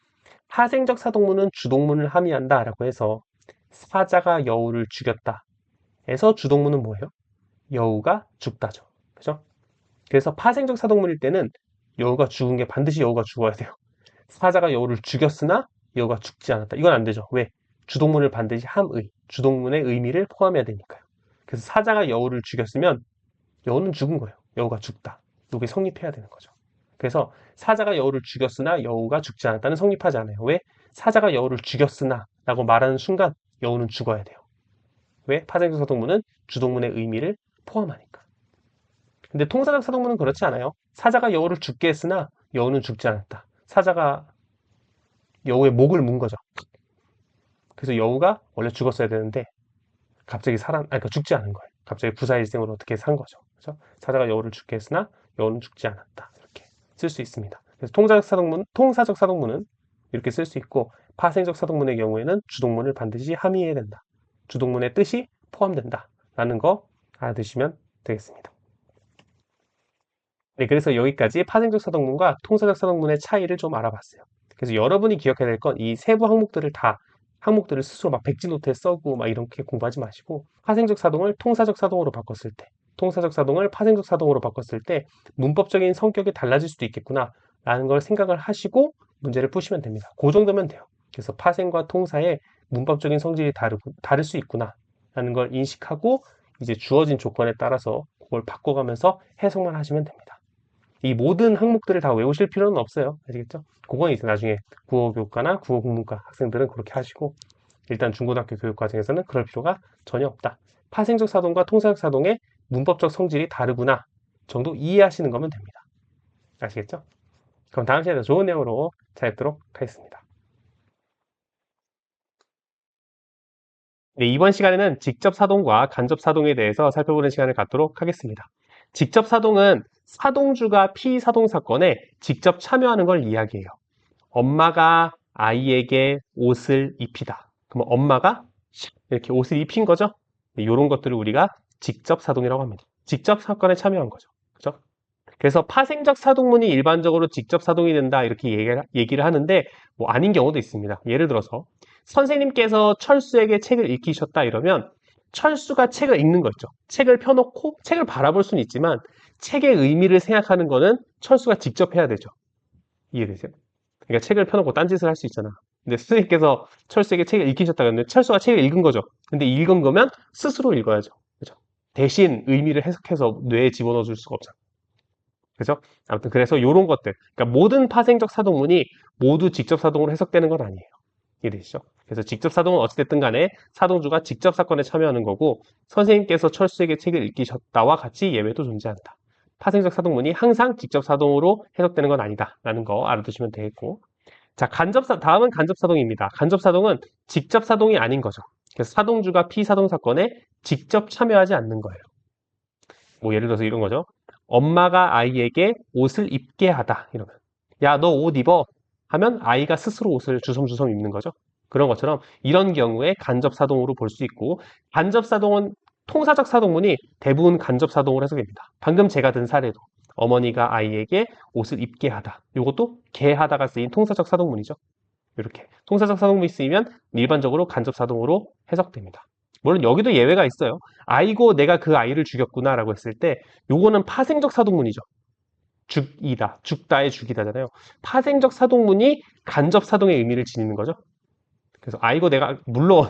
Speaker 1: 파생적 사동문은 주동문을 함의한다라고 해서 사자가 여우를 죽였다. 해서 주동문은 뭐예요? 여우가 죽다죠. 그죠? 그래서 파생적 사동문일 때는 여우가 죽은 게 반드시 여우가 죽어야 돼요. 사자가 여우를 죽였으나 여우가 죽지 않았다. 이건 안 되죠. 왜? 주동문을 반드시 함의, 주동문의 의미를 포함해야 되니까요. 그래서 사자가 여우를 죽였으면 여우는 죽은 거예요. 여우가 죽다. 이게 성립해야 되는 거죠. 그래서 사자가 여우를 죽였으나 여우가 죽지 않았다는 성립하지 않아요. 왜? 사자가 여우를 죽였으나 라고 말하는 순간 여우는 죽어야 돼요. 왜? 파생적 사동문은 주동문의 의미를 포함하니까. 근데 통사적 사동문은 그렇지 않아요. 사자가 여우를 죽게 했으나 여우는 죽지 않았다. 사자가 여우의 목을 문 거죠. 그래서 여우가 원래 죽었어야 되는데 갑자기 그러니까 죽지 않은 거예요. 갑자기 부사일생으로 어떻게 산 거죠. 그죠? 사자가 여우를 죽게 했으나 여우는 죽지 않았다. 이렇게 쓸 수 있습니다. 그래서 통사적 사동문은 이렇게 쓸 수 있고, 파생적 사동문의 경우에는 주동문을 반드시 함의해야 된다. 주동문의 뜻이 포함된다. 라는 거 알아두시면 되겠습니다. 네, 그래서 여기까지 파생적 사동문과 통사적 사동문의 차이를 좀 알아봤어요. 그래서 여러분이 기억해야 될 건 이 세부 항목들을 스스로 막 백지노트에 써고 막 이렇게 공부하지 마시고, 파생적 사동을 통사적 사동으로 바꿨을 때, 통사적 사동을 파생적 사동으로 바꿨을 때 문법적인 성격이 달라질 수도 있겠구나 라는 걸 생각을 하시고 문제를 푸시면 됩니다. 그 정도면 돼요. 그래서 파생과 통사의 문법적인 성질이 다를 수 있구나 라는 걸 인식하고, 이제 주어진 조건에 따라서 그걸 바꿔가면서 해석만 하시면 됩니다. 이 모든 항목들을 다 외우실 필요는 없어요. 아시겠죠? 그건 이제 나중에 국어교과나 국어국문과 학생들은 그렇게 하시고, 일단 중고등학교 교육과정에서는 그럴 필요가 전혀 없다. 파생적 사동과 통사적 사동의 문법적 성질이 다르구나 정도 이해하시는 거면 됩니다. 아시겠죠? 그럼 다음 시간에 더 좋은 내용으로 찾아뵙도록 하겠습니다. 네, 이번 시간에는 직접 사동과 간접 사동에 대해서 살펴보는 시간을 갖도록 하겠습니다. 직접 사동은 사동주가 피사동 사건에 직접 참여하는 걸 이야기해요. 엄마가 아이에게 옷을 입히다. 그럼 엄마가 이렇게 옷을 입힌 거죠? 이런 것들을 우리가 직접 사동이라고 합니다. 직접 사건에 참여한 거죠. 그죠? 그래서 파생적 사동문이 일반적으로 직접 사동이 된다 이렇게 얘기를 하는데, 뭐 아닌 경우도 있습니다. 예를 들어서 선생님께서 철수에게 책을 읽히셨다 이러면, 철수가 책을 읽는 거 있죠. 책을 펴놓고 책을 바라볼 수는 있지만 책의 의미를 생각하는 거는 철수가 직접 해야 되죠. 이해되세요? 그러니까 책을 펴놓고 딴짓을 할 수 있잖아. 근데 선생님께서 철수에게 책을 읽히셨다 그랬는데 철수가 책을 읽은 거죠. 근데 읽은 거면 스스로 읽어야죠. 그죠? 대신 의미를 해석해서 뇌에 집어넣어 줄 수가 없잖아. 그죠? 아무튼 그래서 이런 것들, 그러니까 모든 파생적 사동문이 모두 직접 사동으로 해석되는 건 아니에요. 이해되시죠? 그래서 직접 사동은 어찌됐든 간에 사동주가 직접 사건에 참여하는 거고, 선생님께서 철수에게 책을 읽히셨다와 같이 예외도 존재한다. 파생적 사동문이 항상 직접 사동으로 해석되는 건 아니다 라는 거 알아두시면 되겠고, 자, 다음은 간접 사동입니다. 간접 사동은 직접 사동이 아닌 거죠. 그래서 사동주가 피사동 사건에 직접 참여하지 않는 거예요. 뭐 예를 들어서 이런 거죠. 엄마가 아이에게 옷을 입게 하다 이러면, 야, 너 옷 입어 하면 아이가 스스로 옷을 주섬주섬 입는 거죠. 그런 것처럼 이런 경우에 간접 사동으로 볼 수 있고, 간접 사동은 통사적 사동문이 대부분 간접 사동으로 해석됩니다. 방금 제가 든 사례도 어머니가 아이에게 옷을 입게 하다, 이것도 게 하다가 쓰인 통사적 사동문이죠. 이렇게 통사적 사동문이 쓰이면 일반적으로 간접 사동으로 해석됩니다. 물론 여기도 예외가 있어요. 아이고 내가 그 아이를 죽였구나 라고 했을 때 요거는 파생적 사동문이죠. 죽다의 죽이다잖아요. 파생적 사동문이 간접 사동의 의미를 지니는 거죠. 그래서 물론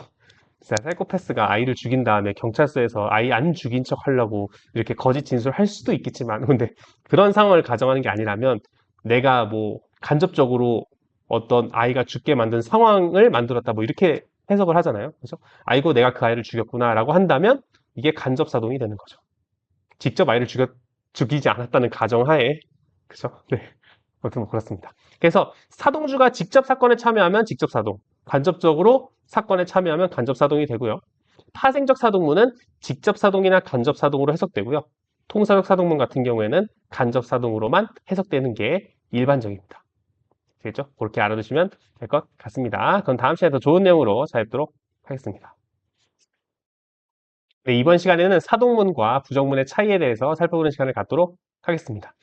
Speaker 1: 사이코패스가 아이를 죽인 다음에 경찰서에서 아이 안 죽인 척 하려고 이렇게 거짓 진술할 수도 있겠지만, 근데 그런 상황을 가정하는 게 아니라면, 내가 뭐 간접적으로 어떤 아이가 죽게 만든 상황을 만들었다 뭐 이렇게 해석을 하잖아요. 그죠? 아이고 내가 그 아이를 죽였구나 라고 한다면 이게 간접 사동이 되는 거죠. 직접 아이를 죽이지 않았다는 가정하에. 그죠? 네. 아무튼 뭐 그렇습니다. 그래서 사동주가 직접 사건에 참여하면 직접 사동, 간접적으로 사건에 참여하면 간접 사동이 되고요. 파생적 사동문은 직접 사동이나 간접 사동으로 해석되고요. 통사적 사동문 같은 경우에는 간접 사동으로만 해석되는 게 일반적입니다. 되겠죠? 그렇게 알아두시면 될 것 같습니다. 그럼 다음 시간에 더 좋은 내용으로 찾아뵙도록 하겠습니다. 네, 이번 시간에는 사동문과 부정문의 차이에 대해서 살펴보는 시간을 갖도록 하겠습니다.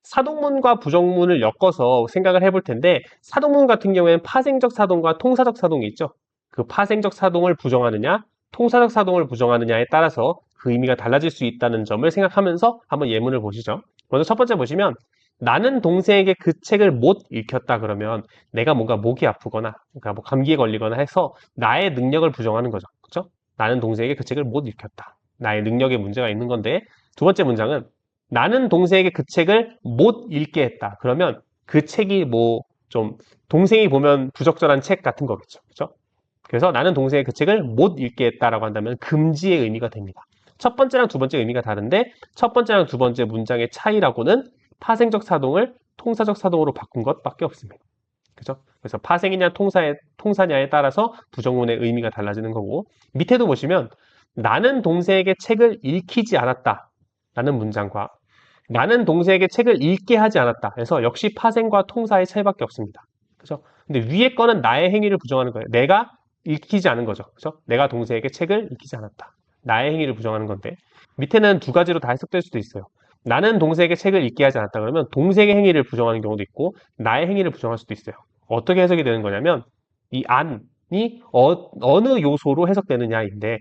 Speaker 1: 사동문과 부정문을 엮어서 생각을 해볼 텐데, 사동문 같은 경우에는 파생적 사동과 통사적 사동이 있죠. 그 파생적 사동을 부정하느냐, 통사적 사동을 부정하느냐에 따라서 그 의미가 달라질 수 있다는 점을 생각하면서 한번 예문을 보시죠. 먼저 첫 번째 보시면, 나는 동생에게 그 책을 못 읽혔다 그러면 내가 뭔가 목이 아프거나, 그러니까 뭐 감기에 걸리거나 해서 나의 능력을 부정하는 거죠. 그렇죠? 나는 동생에게 그 책을 못 읽혔다. 나의 능력에 문제가 있는 건데, 두 번째 문장은 나는 동생에게 그 책을 못 읽게 했다. 그러면 그 책이 뭐 좀 동생이 보면 부적절한 책 같은 거겠죠. 그렇죠? 그래서 나는 동생에게 그 책을 못 읽게 했다라고 한다면 금지의 의미가 됩니다. 첫 번째랑 두 번째 의미가 다른데, 첫 번째랑 두 번째 문장의 차이라고는 파생적 사동을 통사적 사동으로 바꾼 것밖에 없습니다. 그죠? 그래서 파생이냐 통사냐에 따라서 부정문의 의미가 달라지는 거고, 밑에도 보시면 나는 동생에게 책을 읽히지 않았다 라는 문장과 나는 동생에게 책을 읽게 하지 않았다 해서 역시 파생과 통사의 차이밖에 없습니다. 그죠? 근데 위에 거는 나의 행위를 부정하는 거예요. 내가 읽히지 않은 거죠. 그죠? 내가 동생에게 책을 읽히지 않았다. 나의 행위를 부정하는 건데 밑에는 두 가지로 다 해석될 수도 있어요. 나는 동생에게 책을 읽게 하지 않았다 그러면 동생의 행위를 부정하는 경우도 있고 나의 행위를 부정할 수도 있어요. 어떻게 해석이 되는 거냐면 이 안이 어느 요소로 해석되느냐인데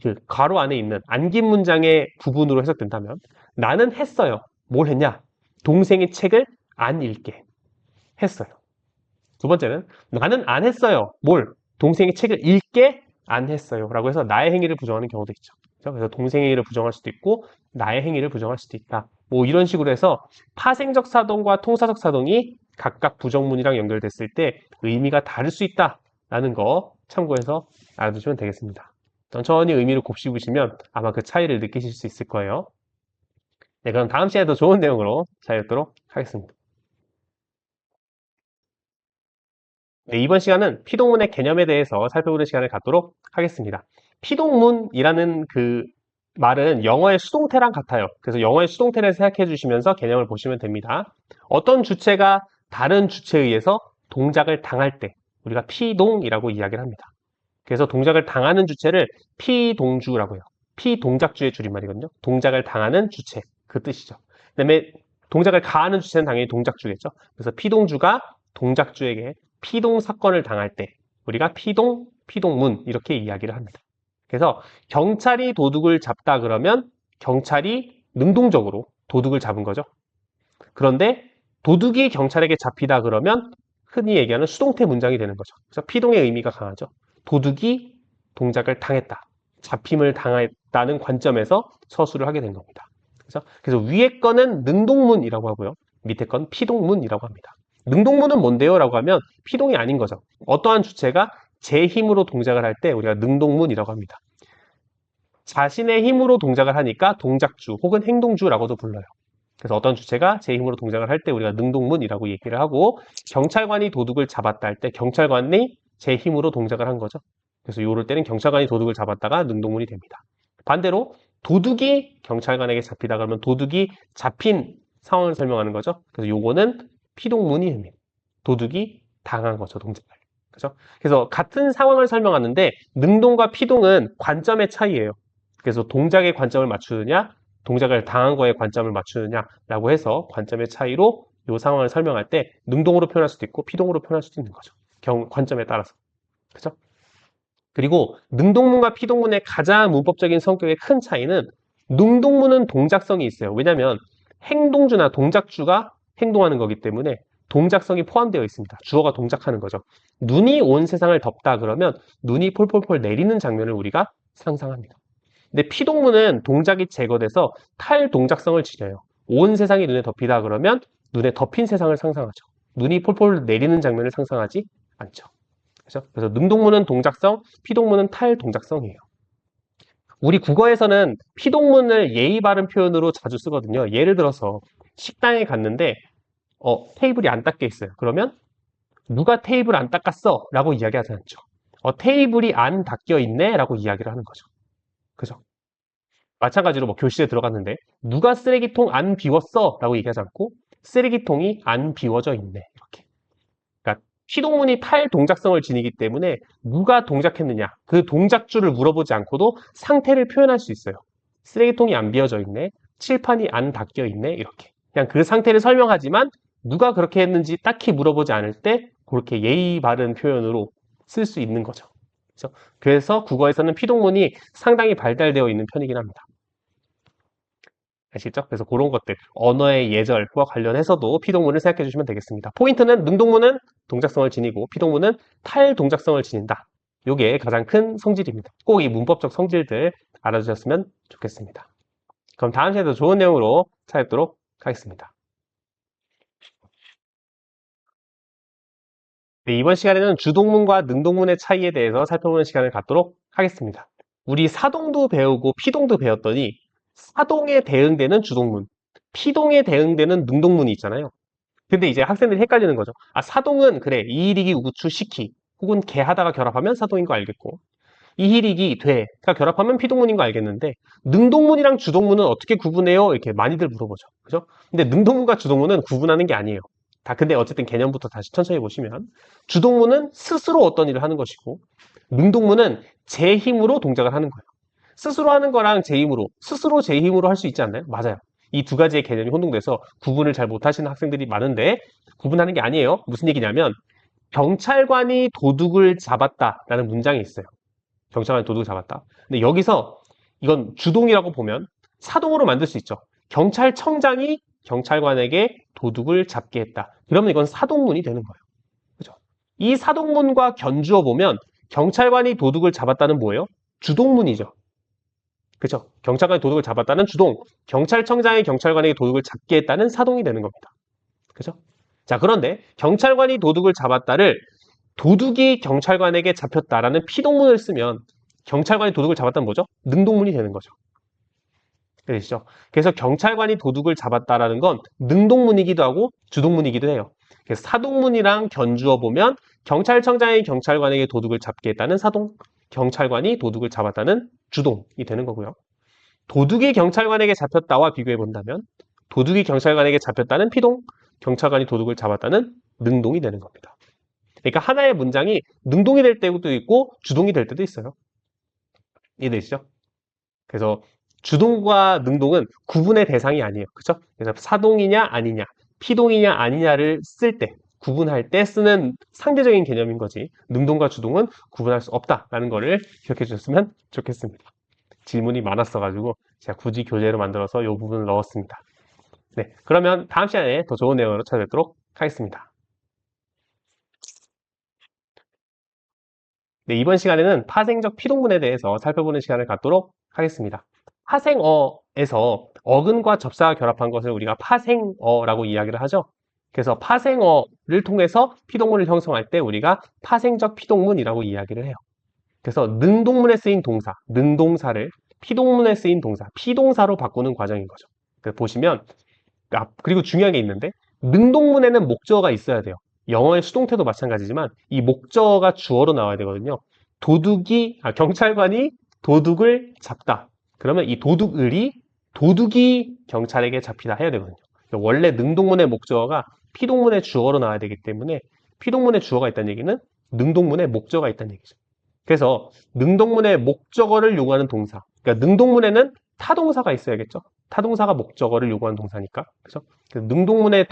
Speaker 1: 그 괄호 안에 있는 안긴 문장의 부분으로 해석된다면 나는 했어요. 뭘 했냐? 동생의 책을 안 읽게 했어요. 두 번째는 나는 안 했어요. 뭘? 동생의 책을 읽게 안 했어요. 라고 해서 나의 행위를 부정하는 경우도 있죠. 그래서 동생의 행위를 부정할 수도 있고 나의 행위를 부정할 수도 있다. 뭐 이런 식으로 해서 파생적 사동과 통사적 사동이 각각 부정문이랑 연결됐을 때 의미가 다를 수 있다라는 거 참고해서 알아두시면 되겠습니다. 천천히 의미를 곱씹으시면 아마 그 차이를 느끼실 수 있을 거예요. 네, 그럼 다음 시간에 더 좋은 내용으로 찾아뵙도록 하겠습니다. 네, 이번 시간은 피동문의 개념에 대해서 살펴보는 시간을 갖도록 하겠습니다. 피동문이라는 그 말은 영어의 수동태랑 같아요. 그래서 영어의 수동태를 생각해 주시면서 개념을 보시면 됩니다. 어떤 주체가 다른 주체에 의해서 동작을 당할 때 우리가 피동이라고 이야기를 합니다. 그래서 동작을 당하는 주체를 피동주라고 해요. 피동작주의 줄임말이거든요. 동작을 당하는 주체, 그 뜻이죠. 그 다음에 동작을 가하는 주체는 당연히 동작주겠죠. 그래서 피동주가 동작주에게 피동 사건을 당할 때 우리가 피동, 피동문 이렇게 이야기를 합니다. 그래서 경찰이 도둑을 잡다 그러면 경찰이 능동적으로 도둑을 잡은 거죠. 그런데 도둑이 경찰에게 잡히다 그러면 흔히 얘기하는 수동태 문장이 되는 거죠. 그래서 피동의 의미가 강하죠. 도둑이 동작을 당했다. 잡힘을 당했다는 관점에서 서술을 하게 된 겁니다. 그래서 위에 거는 능동문이라고 하고요. 밑에 건 피동문이라고 합니다. 능동문은 뭔데요? 라고 하면 피동이 아닌 거죠. 어떠한 주체가 제 힘으로 동작을 할 때 우리가 능동문이라고 합니다. 자신의 힘으로 동작을 하니까 동작주 혹은 행동주라고도 불러요. 그래서 어떤 주체가 제 힘으로 동작을 할 때 우리가 능동문이라고 얘기를 하고 경찰관이 도둑을 잡았다 할 때 경찰관이 제 힘으로 동작을 한 거죠. 그래서 요럴 때는 경찰관이 도둑을 잡았다가 능동문이 됩니다. 반대로 도둑이 경찰관에게 잡히다 그러면 도둑이 잡힌 상황을 설명하는 거죠. 그래서 요거는 피동문이 됩니다. 도둑이 당한 거죠, 동작을. 그죠? 그래서 같은 상황을 설명하는데 능동과 피동은 관점의 차이예요. 그래서 동작의 관점을 맞추느냐, 동작을 당한 거에 관점을 맞추느냐라고 해서 관점의 차이로 이 상황을 설명할 때 능동으로 표현할 수도 있고 피동으로 표현할 수도 있는 거죠. 관점에 따라서. 그죠? 그리고 능동문과 피동문의 가장 문법적인 성격의 큰 차이는 능동문은 동작성이 있어요. 왜냐하면 행동주나 동작주가 행동하는 거기 때문에 동작성이 포함되어 있습니다. 주어가 동작하는 거죠. 눈이 온 세상을 덮다 그러면 눈이 폴폴폴 내리는 장면을 우리가 상상합니다. 근데 피동문은 동작이 제거돼서 탈동작성을 지녀요. 온 세상이 눈에 덮이다 그러면 눈에 덮인 세상을 상상하죠. 눈이 폴폴 내리는 장면을 상상하지 않죠. 그래서 능동문은 동작성, 피동문은 탈동작성이에요. 우리 국어에서는 피동문을 예의 바른 표현으로 자주 쓰거든요. 예를 들어서 식당에 갔는데 테이블이 안 닦여 있어요. 그러면 누가 테이블 안 닦았어? 라고 이야기하지 않죠. 테이블이 안 닦여 있네? 라고 이야기를 하는 거죠. 그죠? 마찬가지로 뭐 교실에 들어갔는데 누가 쓰레기통 안 비웠어? 라고 얘기하지 않고 쓰레기통이 안 비워져 있네. 이렇게. 그러니까 피동문이 탈동작성을 지니기 때문에 누가 동작했느냐 그 동작주를 물어보지 않고도 상태를 표현할 수 있어요. 쓰레기통이 안 비워져 있네. 칠판이 안 닦여 있네. 이렇게. 그냥 그 상태를 설명하지만 누가 그렇게 했는지 딱히 물어보지 않을 때 그렇게 예의 바른 표현으로 쓸 수 있는 거죠. 그래서 국어에서는 피동문이 상당히 발달되어 있는 편이긴 합니다. 아시겠죠? 그래서 그런 것들, 언어의 예절과 관련해서도 피동문을 생각해 주시면 되겠습니다. 포인트는 능동문은 동작성을 지니고 피동문은 탈동작성을 지닌다. 이게 가장 큰 성질입니다. 꼭 이 문법적 성질들 알아주셨으면 좋겠습니다. 그럼 다음 시간에도 좋은 내용으로 찾아뵙도록 하겠습니다. 네, 이번 시간에는 주동문과 능동문의 차이에 대해서 살펴보는 시간을 갖도록 하겠습니다. 우리 사동도 배우고 피동도 배웠더니 사동에 대응되는 주동문, 피동에 대응되는 능동문이 있잖아요. 근데 이제 학생들이 헷갈리는 거죠. 사동은 그래, 이일이기 우구추 시키 혹은 개 하다가 결합하면 사동인 거 알겠고 이희리기, 돼가 결합하면 피동문인 거 알겠는데 능동문이랑 주동문은 어떻게 구분해요? 이렇게 많이들 물어보죠. 그죠? 근데 능동문과 주동문은 구분하는 게 아니에요. 다 근데 어쨌든 개념부터 다시 천천히 보시면 주동문은 스스로 어떤 일을 하는 것이고 능동문은 제 힘으로 동작을 하는 거예요. 스스로 하는 거랑 제 힘으로, 스스로 제 힘으로 할 수 있지 않나요? 맞아요. 이 두 가지의 개념이 혼동돼서 구분을 잘 못하시는 학생들이 많은데 구분하는 게 아니에요. 무슨 얘기냐면 경찰관이 도둑을 잡았다라는 문장이 있어요. 경찰관이 도둑을 잡았다. 근데 여기서 이건 주동이라고 보면 사동으로 만들 수 있죠. 경찰청장이 경찰관에게 도둑을 잡게 했다. 그러면 이건 사동문이 되는 거예요. 그죠? 이 사동문과 견주어 보면 경찰관이 도둑을 잡았다는 뭐예요? 주동문이죠. 그죠? 경찰관이 도둑을 잡았다는 주동, 경찰청장이 경찰관에게 도둑을 잡게 했다는 사동이 되는 겁니다. 그죠? 자, 그런데 경찰관이 도둑을 잡았다를 도둑이 경찰관에게 잡혔다라는 피동문을 쓰면 경찰관이 도둑을 잡았다는 뭐죠? 능동문이 되는 거죠. 되시죠? 그래서 경찰관이 도둑을 잡았다라는 건 능동문이기도 하고 주동문이기도 해요. 그래서 사동문이랑 견주어 보면 경찰청장이 경찰관에게 도둑을 잡게 했다는 사동, 경찰관이 도둑을 잡았다는 주동이 되는 거고요. 도둑이 경찰관에게 잡혔다와 비교해 본다면 도둑이 경찰관에게 잡혔다는 피동, 경찰관이 도둑을 잡았다는 능동이 되는 겁니다. 그러니까 하나의 문장이 능동이 될 때도 있고 주동이 될 때도 있어요. 이해되시죠? 그래서 주동과 능동은 구분의 대상이 아니에요. 그렇죠? 그래서 사동이냐 아니냐, 피동이냐 아니냐를 쓸 때, 구분할 때 쓰는 상대적인 개념인 거지. 능동과 주동은 구분할 수 없다라는 거를 기억해 주셨으면 좋겠습니다. 질문이 많았어가지고 제가 굳이 교재로 만들어서 이 부분을 넣었습니다. 네, 그러면 다음 시간에 더 좋은 내용으로 찾아뵙도록 하겠습니다. 네, 이번 시간에는 파생적 피동문에 대해서 살펴보는 시간을 갖도록 하겠습니다. 파생어에서 어근과 접사가 결합한 것을 우리가 파생어라고 이야기를 하죠. 그래서 파생어를 통해서 피동문을 형성할 때 우리가 파생적 피동문이라고 이야기를 해요. 그래서 능동문에 쓰인 동사, 능동사를 피동문에 쓰인 동사, 피동사로 바꾸는 과정인 거죠. 보시면 그리고 중요한 게 있는데 능동문에는 목적어가 있어야 돼요. 영어의 수동태도 마찬가지지만 이 목적어가 주어로 나와야 되거든요. 경찰관이 도둑을 잡다. 그러면 이 도둑이 경찰에게 잡히다 해야 되거든요. 원래 능동문의 목적어가 피동문의 주어로 나와야 되기 때문에 피동문의 주어가 있다는 얘기는 능동문의 목적어가 있다는 얘기죠. 그래서 능동문의 목적어를 요구하는 동사. 그러니까 능동문에는 타동사가 있어야겠죠. 타동사가 목적어를 요구하는 동사니까. 그죠? 능동문의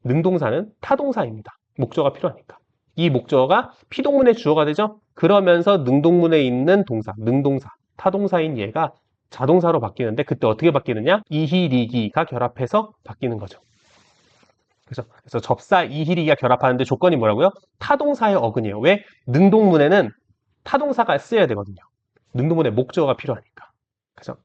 Speaker 1: 능동사는 타동사입니다. 목적어가 필요하니까. 이 목적어가 피동문의 주어가 되죠. 그러면서 능동문에 있는 동사, 능동사, 타동사인 얘가 자동사로 바뀌는데 그때 어떻게 바뀌느냐? 이희리기가 결합해서 바뀌는 거죠. 그래서 접사 이희리기가 결합하는데 조건이 뭐라고요? 타동사의 어근이에요. 왜? 능동문에는 타동사가 쓰여야 되거든요. 능동문에 목적어가 필요하니까. 그죠?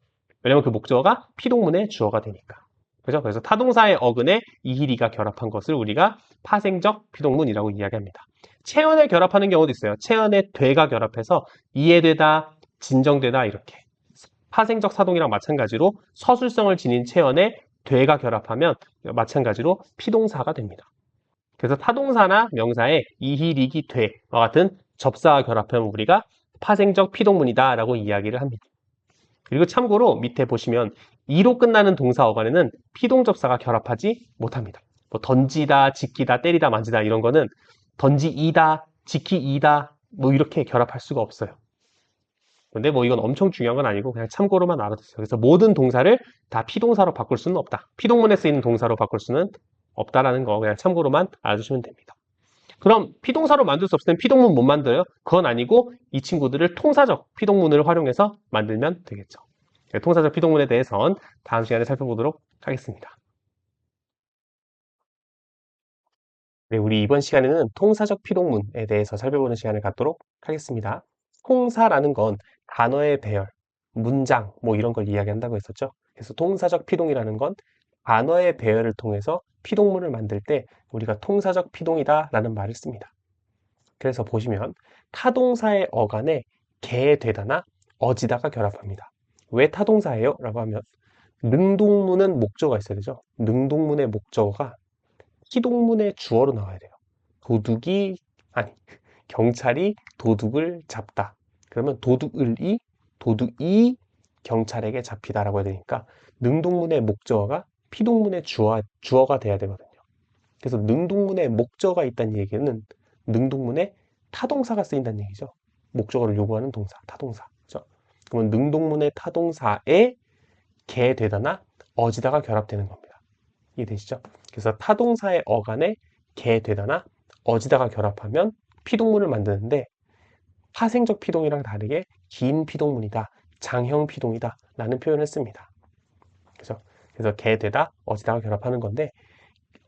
Speaker 1: 왜냐면 그 목적어가 피동문의 주어가 되니까. 그죠? 그래서 타동사의 어근에 이희리가 결합한 것을 우리가 파생적 피동문이라고 이야기합니다. 체언에 결합하는 경우도 있어요. 체언에 되가 결합해서 이해되다, 진정되다 이렇게. 파생적 사동이랑 마찬가지로 서술성을 지닌 체언에 되가 결합하면 마찬가지로 피동사가 됩니다. 그래서 타동사나 명사에 이희리기 되와 같은 접사와 결합하면 우리가 파생적 피동문이다 라고 이야기를 합니다. 그리고 참고로 밑에 보시면 이로 끝나는 동사 어간에는 피동접사가 결합하지 못합니다. 뭐 던지다, 지키다, 때리다, 만지다 이런 거는 던지이다, 지키이다 뭐 이렇게 결합할 수가 없어요. 근데 뭐 이건 엄청 중요한 건 아니고 그냥 참고로만 알아두세요. 그래서 모든 동사를 다 피동사로 바꿀 수는 없다. 피동문에 쓰이는 동사로 바꿀 수는 없다라는 거 그냥 참고로만 알아두시면 됩니다. 그럼 피동사로 만들 수 없을 땐 피동문 못 만들어요? 그건 아니고 이 친구들을 통사적 피동문을 활용해서 만들면 되겠죠. 통사적 피동문에 대해선 다음 시간에 살펴보도록 하겠습니다. 네, 우리 이번 시간에는 통사적 피동문에 대해서 살펴보는 시간을 갖도록 하겠습니다. 통사라는 건 단어의 배열, 문장 뭐 이런 걸 이야기한다고 했었죠. 그래서 통사적 피동이라는 건 단어의 배열을 통해서 피동문을 만들 때 우리가 통사적 피동이다 라는 말을 씁니다. 그래서 보시면 타동사의 어간에 개 되다나 어지다가 결합합니다. 왜 타동사예요? 라고 하면 능동문은 목적어가 있어야 되죠. 능동문의 목적어가 피동문의 주어로 나와야 돼요. 경찰이 도둑을 잡다. 그러면 도둑이 경찰에게 잡히다라고 해야 되니까 능동문의 목적어가 피동문의 주어가 돼야 되거든요. 그래서 능동문의 목적어가 있다는 얘기는 능동문에 타동사가 쓰인다는 얘기죠. 목적어를 요구하는 동사, 타동사. 그렇죠? 그러면 능동문의 타동사에 개 되다나 어지다가 결합되는 겁니다. 이해되시죠? 그래서 타동사의 어간에 개 되다나 어지다가 결합하면 피동문을 만드는데 파생적 피동이랑 다르게 긴 피동문이다, 장형 피동이다 라는 표현을 씁니다. 그래서 개 되다, 어지다가 결합하는 건데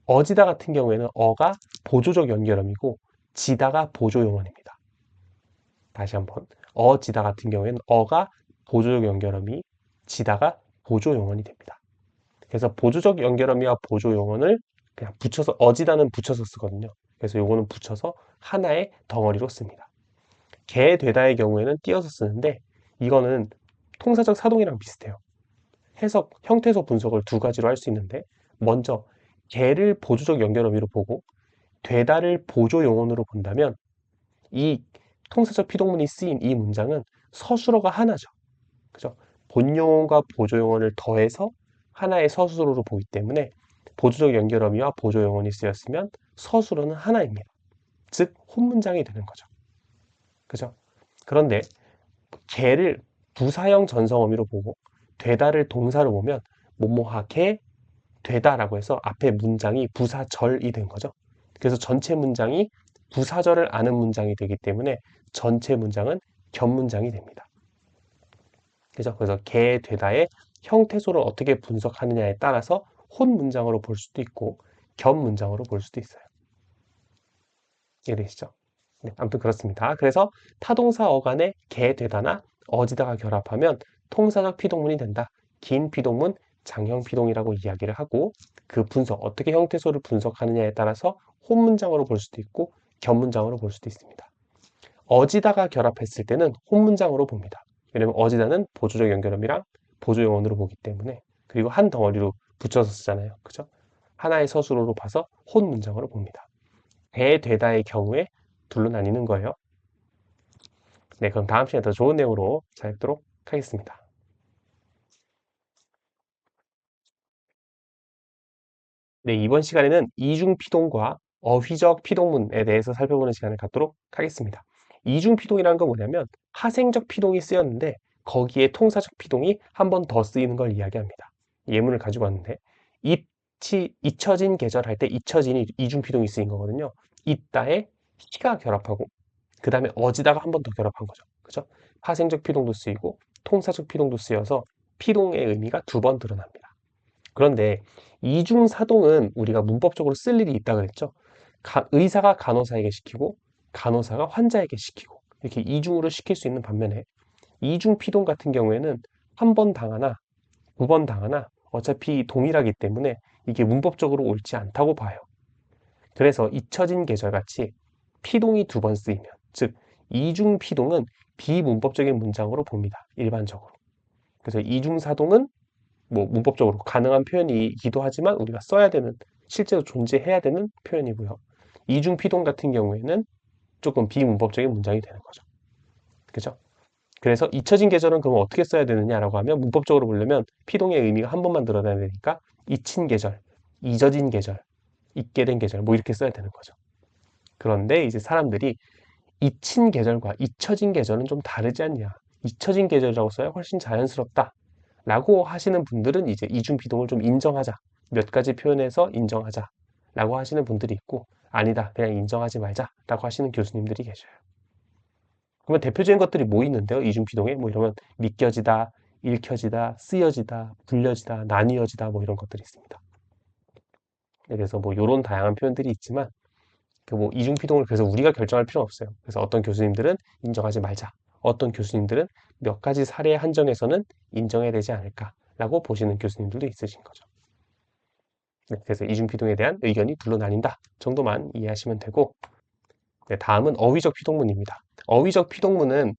Speaker 1: 어지다 같은 경우에는 어가 보조적 연결음이고 지다가 보조용언입니다. 다시 한번 어지다 같은 경우에는 어가 보조적 연결음이 지다가 보조용언이 됩니다. 그래서 보조적 연결음이와 보조용언을 그냥 붙여서 어지다는 붙여서 쓰거든요. 그래서 요거는 붙여서 하나의 덩어리로 씁니다. 개 되다의 경우에는 띄어서 쓰는데 이거는 통사적 사동이랑 비슷해요. 해석, 형태소 분석을 두 가지로 할 수 있는데 먼저 개를 보조적 연결어미로 보고 되다를 보조용언으로 본다면 이 통사적 피동문이 쓰인 이 문장은 서술어가 하나죠. 그죠? 본용언과 보조용언을 더해서 하나의 서술어로 보기 때문에 보조적 연결어미와 보조용언이 쓰였으면 서술어는 하나입니다. 즉 혼문장이 되는 거죠. 그죠? 그런데 개를 부사형 전성어미로 보고 되다를 동사로 보면 뭐뭐하게 되다라고 해서 앞에 문장이 부사절이 된 거죠. 그래서 전체 문장이 부사절을 아는 문장이 되기 때문에 전체 문장은 겹문장이 됩니다. 그래서 개, 되다의 형태소를 어떻게 분석하느냐에 따라서 혼문장으로 볼 수도 있고 겹문장으로 볼 수도 있어요. 이해되시죠? 네, 아무튼 그렇습니다. 그래서 타동사 어간에 개, 되다나 어지다가 결합하면 통사적 피동문이 된다. 긴 피동문, 장형 피동이라고 이야기를 하고 그 분석, 어떻게 형태소를 분석하느냐에 따라서 혼문장으로 볼 수도 있고 겹문장으로 볼 수도 있습니다. 어지다가 결합했을 때는 혼문장으로 봅니다. 왜냐면 어지다는 보조적 연결음이랑 보조용언으로 보기 때문에 그리고 한 덩어리로 붙여서 쓰잖아요. 그죠? 하나의 서술어로 봐서 혼문장으로 봅니다. 개, 되다의 경우에 둘로 나뉘는 거예요. 네, 그럼 다음 시간에 더 좋은 내용으로 찾아뵙도록 하겠습니다. 네, 이번 시간에는 이중피동과 어휘적 피동문에 대해서 살펴보는 시간을 갖도록 하겠습니다. 이중피동이라는 건 뭐냐면 파생적 피동이 쓰였는데 거기에 통사적 피동이 한 번 더 쓰이는 걸 이야기합니다. 예문을 가지고 왔는데 잊혀진 계절 할 때 잊혀진이 이중피동이 쓰인 거거든요. 있다에 희가 결합하고 그 다음에 어지다가 한 번 더 결합한 거죠. 그죠? 파생적 피동도 쓰이고 통사적 피동도 쓰여서 피동의 의미가 두 번 드러납니다. 그런데 이중사동은 우리가 문법적으로 쓸 일이 있다 그랬죠. 의사가 간호사에게 시키고 간호사가 환자에게 시키고 이렇게 이중으로 시킬 수 있는 반면에 이중피동 같은 경우에는 한 번 당하나 두 번 당하나 어차피 동일하기 때문에 이게 문법적으로 옳지 않다고 봐요. 그래서 잊혀진 계절같이 피동이 두 번 쓰이면 즉 이중피동은 비문법적인 문장으로 봅니다. 일반적으로. 그래서 이중사동은 뭐 문법적으로 가능한 표현이기도 하지만 우리가 써야 되는 실제로 존재해야 되는 표현이고요. 이중피동 같은 경우에는 조금 비문법적인 문장이 되는 거죠. 그죠? 그래서 잊혀진 계절은 그럼 어떻게 써야 되느냐라고 하면 문법적으로 보려면 피동의 의미가 한 번만 드러나야 되니까 잊힌 계절, 잊어진 계절, 잊게 된 계절 뭐 이렇게 써야 되는 거죠. 그런데 이제 사람들이 잊힌 계절과 잊혀진 계절은 좀 다르지 않냐. 잊혀진 계절이라고 써야 훨씬 자연스럽다. 라고 하시는 분들은 이제 이중피동을 좀 인정하자. 몇 가지 표현에서 인정하자. 라고 하시는 분들이 있고, 아니다. 그냥 인정하지 말자. 라고 하시는 교수님들이 계셔요. 그러면 대표적인 것들이 뭐 있는데요? 이중피동에? 뭐 이러면 믿겨지다, 읽혀지다, 쓰여지다, 불려지다, 나뉘어지다 뭐 이런 것들이 있습니다. 그래서 뭐 이런 다양한 표현들이 있지만 그 뭐 이중피동을 그래서 우리가 결정할 필요는 없어요. 그래서 어떤 교수님들은 인정하지 말자. 어떤 교수님들은 몇 가지 사례 한정에서는 인정해야 되지 않을까라고 보시는 교수님들도 있으신 거죠. 네, 그래서 이중피동에 대한 의견이 둘로 나뉜다 정도만 이해하시면 되고 네, 다음은 어휘적 피동문입니다. 어휘적 피동문은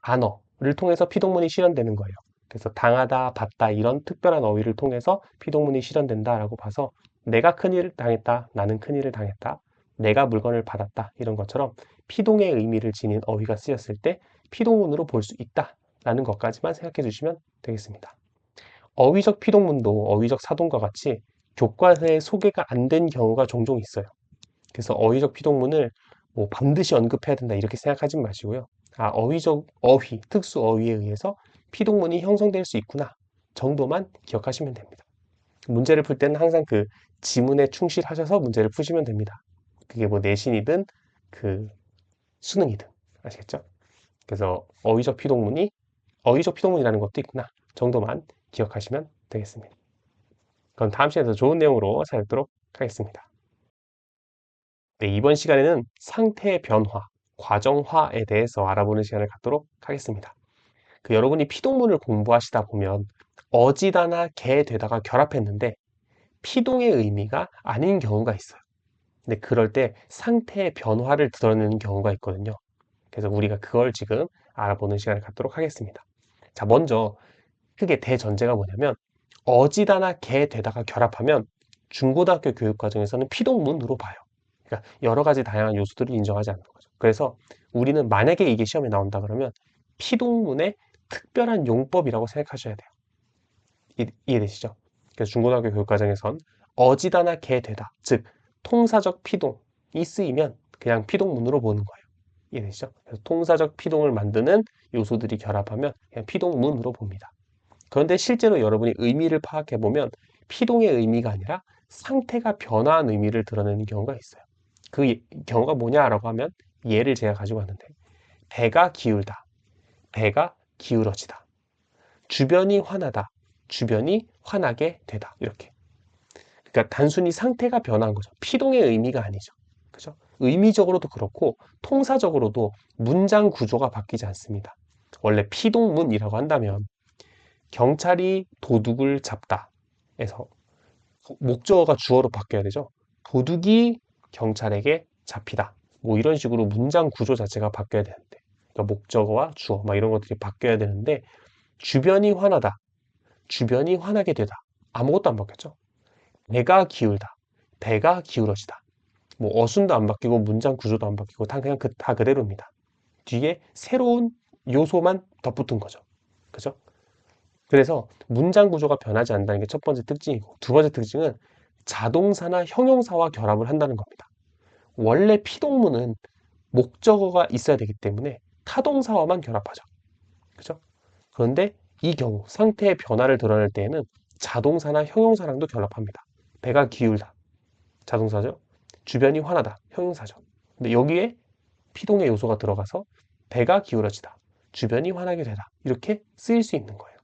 Speaker 1: 단어를 통해서 피동문이 실현되는 거예요. 그래서 당하다, 받다 이런 특별한 어휘를 통해서 피동문이 실현된다라고 봐서 내가 큰일을 당했다, 나는 큰일을 당했다, 내가 물건을 받았다 이런 것처럼 피동의 의미를 지닌 어휘가 쓰였을 때 피동문으로 볼 수 있다라는 것까지만 생각해 주시면 되겠습니다. 어휘적 피동문도 어휘적 사동과 같이 교과서에 소개가 안 된 경우가 종종 있어요. 그래서 어휘적 피동문을 뭐 반드시 언급해야 된다 이렇게 생각하지 마시고요. 어휘적 어휘, 특수 어휘에 의해서 피동문이 형성될 수 있구나 정도만 기억하시면 됩니다. 문제를 풀 때는 항상 그 지문에 충실하셔서 문제를 푸시면 됩니다. 그게 뭐 내신이든 그 수능이든 아시겠죠? 그래서 어휘적 피동문이라는 것도 있구나 정도만 기억하시면 되겠습니다. 그럼 다음 시간에 더 좋은 내용으로 찾아뵙도록 하겠습니다. 네, 이번 시간에는 상태의 변화, 과정화에 대해서 알아보는 시간을 갖도록 하겠습니다. 여러분이 피동문을 공부하시다 보면 어지다나 개되다가 결합했는데 피동의 의미가 아닌 경우가 있어요. 근데 그럴 때 상태의 변화를 드러내는 경우가 있거든요. 그래서 우리가 그걸 지금 알아보는 시간을 갖도록 하겠습니다. 자, 먼저 크게 대전제가 뭐냐면 어지다나 개되다가 결합하면 중고등학교 교육 과정에서는 피동문으로 봐요. 그러니까 여러 가지 다양한 요소들을 인정하지 않는 거죠. 그래서 우리는 만약에 이게 시험에 나온다 그러면 피동문의 특별한 용법이라고 생각하셔야 돼요. 이해되시죠? 그래서 중고등학교 교육 과정에선 어지다나 개되다, 즉 통사적 피동이 쓰이면 그냥 피동문으로 보는 거예요. 이해되시죠? 그래서 통사적 피동을 만드는 요소들이 결합하면 그냥 피동문으로 봅니다. 그런데 실제로 여러분이 의미를 파악해보면 피동의 의미가 아니라 상태가 변화한 의미를 드러내는 경우가 있어요. 그 경우가 뭐냐라고 하면 예를 제가 가지고 왔는데 배가 기울다, 배가 기울어지다, 주변이 화나다, 주변이 화나게 되다 이렇게. 그러니까 단순히 상태가 변한 거죠. 피동의 의미가 아니죠. 그죠? 의미적으로도 그렇고 통사적으로도 문장 구조가 바뀌지 않습니다. 원래 피동문이라고 한다면 경찰이 도둑을 잡다 에서 목적어가 주어로 바뀌어야 되죠. 도둑이 경찰에게 잡히다. 뭐 이런 식으로 문장 구조 자체가 바뀌어야 되는데 그러니까 목적어와 주어 막 이런 것들이 바뀌어야 되는데 주변이 화나다. 주변이 화나게 되다. 아무것도 안 바뀌었죠. 배가 기울다. 배가 기울어지다. 뭐 어순도 안 바뀌고 문장 구조도 안 바뀌고 다 그냥 다 그대로입니다. 뒤에 새로운 요소만 덧붙은 거죠. 그죠? 그래서 문장 구조가 변하지 않는다는 게 첫 번째 특징이고 두 번째 특징은 자동사나 형용사와 결합을 한다는 겁니다. 원래 피동문은 목적어가 있어야 되기 때문에 타동사와만 결합하죠. 그죠? 그런데 이 경우 상태의 변화를 드러낼 때에는 자동사나 형용사랑도 결합합니다. 배가 기울다. 자동사죠. 주변이 화나다. 형용사죠. 근데 여기에 피동의 요소가 들어가서 배가 기울어지다. 주변이 화나게 되다. 이렇게 쓰일 수 있는 거예요.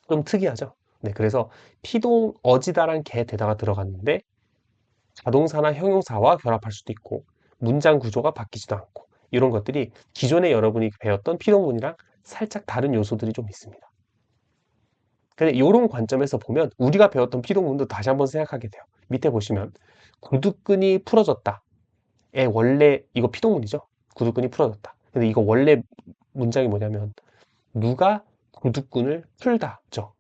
Speaker 1: 좀 특이하죠? 네, 그래서 피동 어지다란 개 대다가 들어갔는데 자동사나 형용사와 결합할 수도 있고 문장 구조가 바뀌지도 않고 이런 것들이 기존에 여러분이 배웠던 피동문이랑 살짝 다른 요소들이 좀 있습니다. 근데 이런 관점에서 보면 우리가 배웠던 피동문도 다시 한번 생각하게 돼요. 밑에 보시면 구두끈이 풀어졌다. 원래 이거 피동문이죠. 구두끈이 풀어졌다. 근데 이거 원래 문장이 뭐냐면 누가 구두끈을 풀다죠.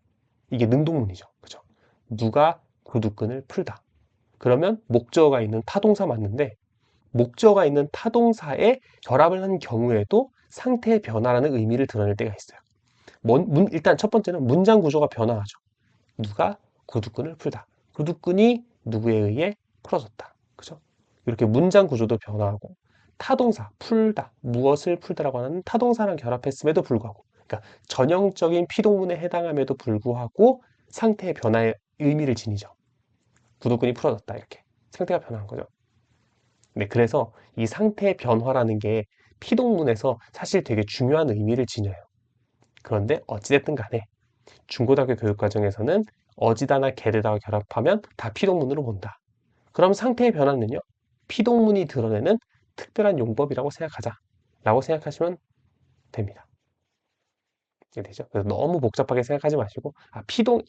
Speaker 1: 이게 능동문이죠. 그죠? 누가 구두끈을 풀다. 그러면 목적어가 있는 타동사 맞는데 목적어가 있는 타동사에 결합을 한 경우에도 상태의 변화라는 의미를 드러낼 때가 있어요. 일단 첫 번째는 문장 구조가 변화하죠. 누가 구두끈을 풀다. 구두끈이 누구에 의해 풀어졌다. 그죠? 이렇게 문장 구조도 변화하고 타동사, 풀다, 무엇을 풀다라고 하는 타동사랑 결합했음에도 불구하고 그러니까 전형적인 피동문에 해당함에도 불구하고 상태의 변화의 의미를 지니죠. 구두끈이 풀어졌다 이렇게 상태가 변한 거죠. 네, 그래서 이 상태의 변화라는 게 피동문에서 사실 되게 중요한 의미를 지녀요. 그런데 어찌됐든 간에 중고등학교 교육 과정에서는 어지다나 게르다가 결합하면 다 피동문으로 본다. 그럼 상태의 변화는요? 피동문이 드러내는 특별한 용법이라고 생각하자. 라고 생각하시면 됩니다. 이게 되죠? 그래서 너무 복잡하게 생각하지 마시고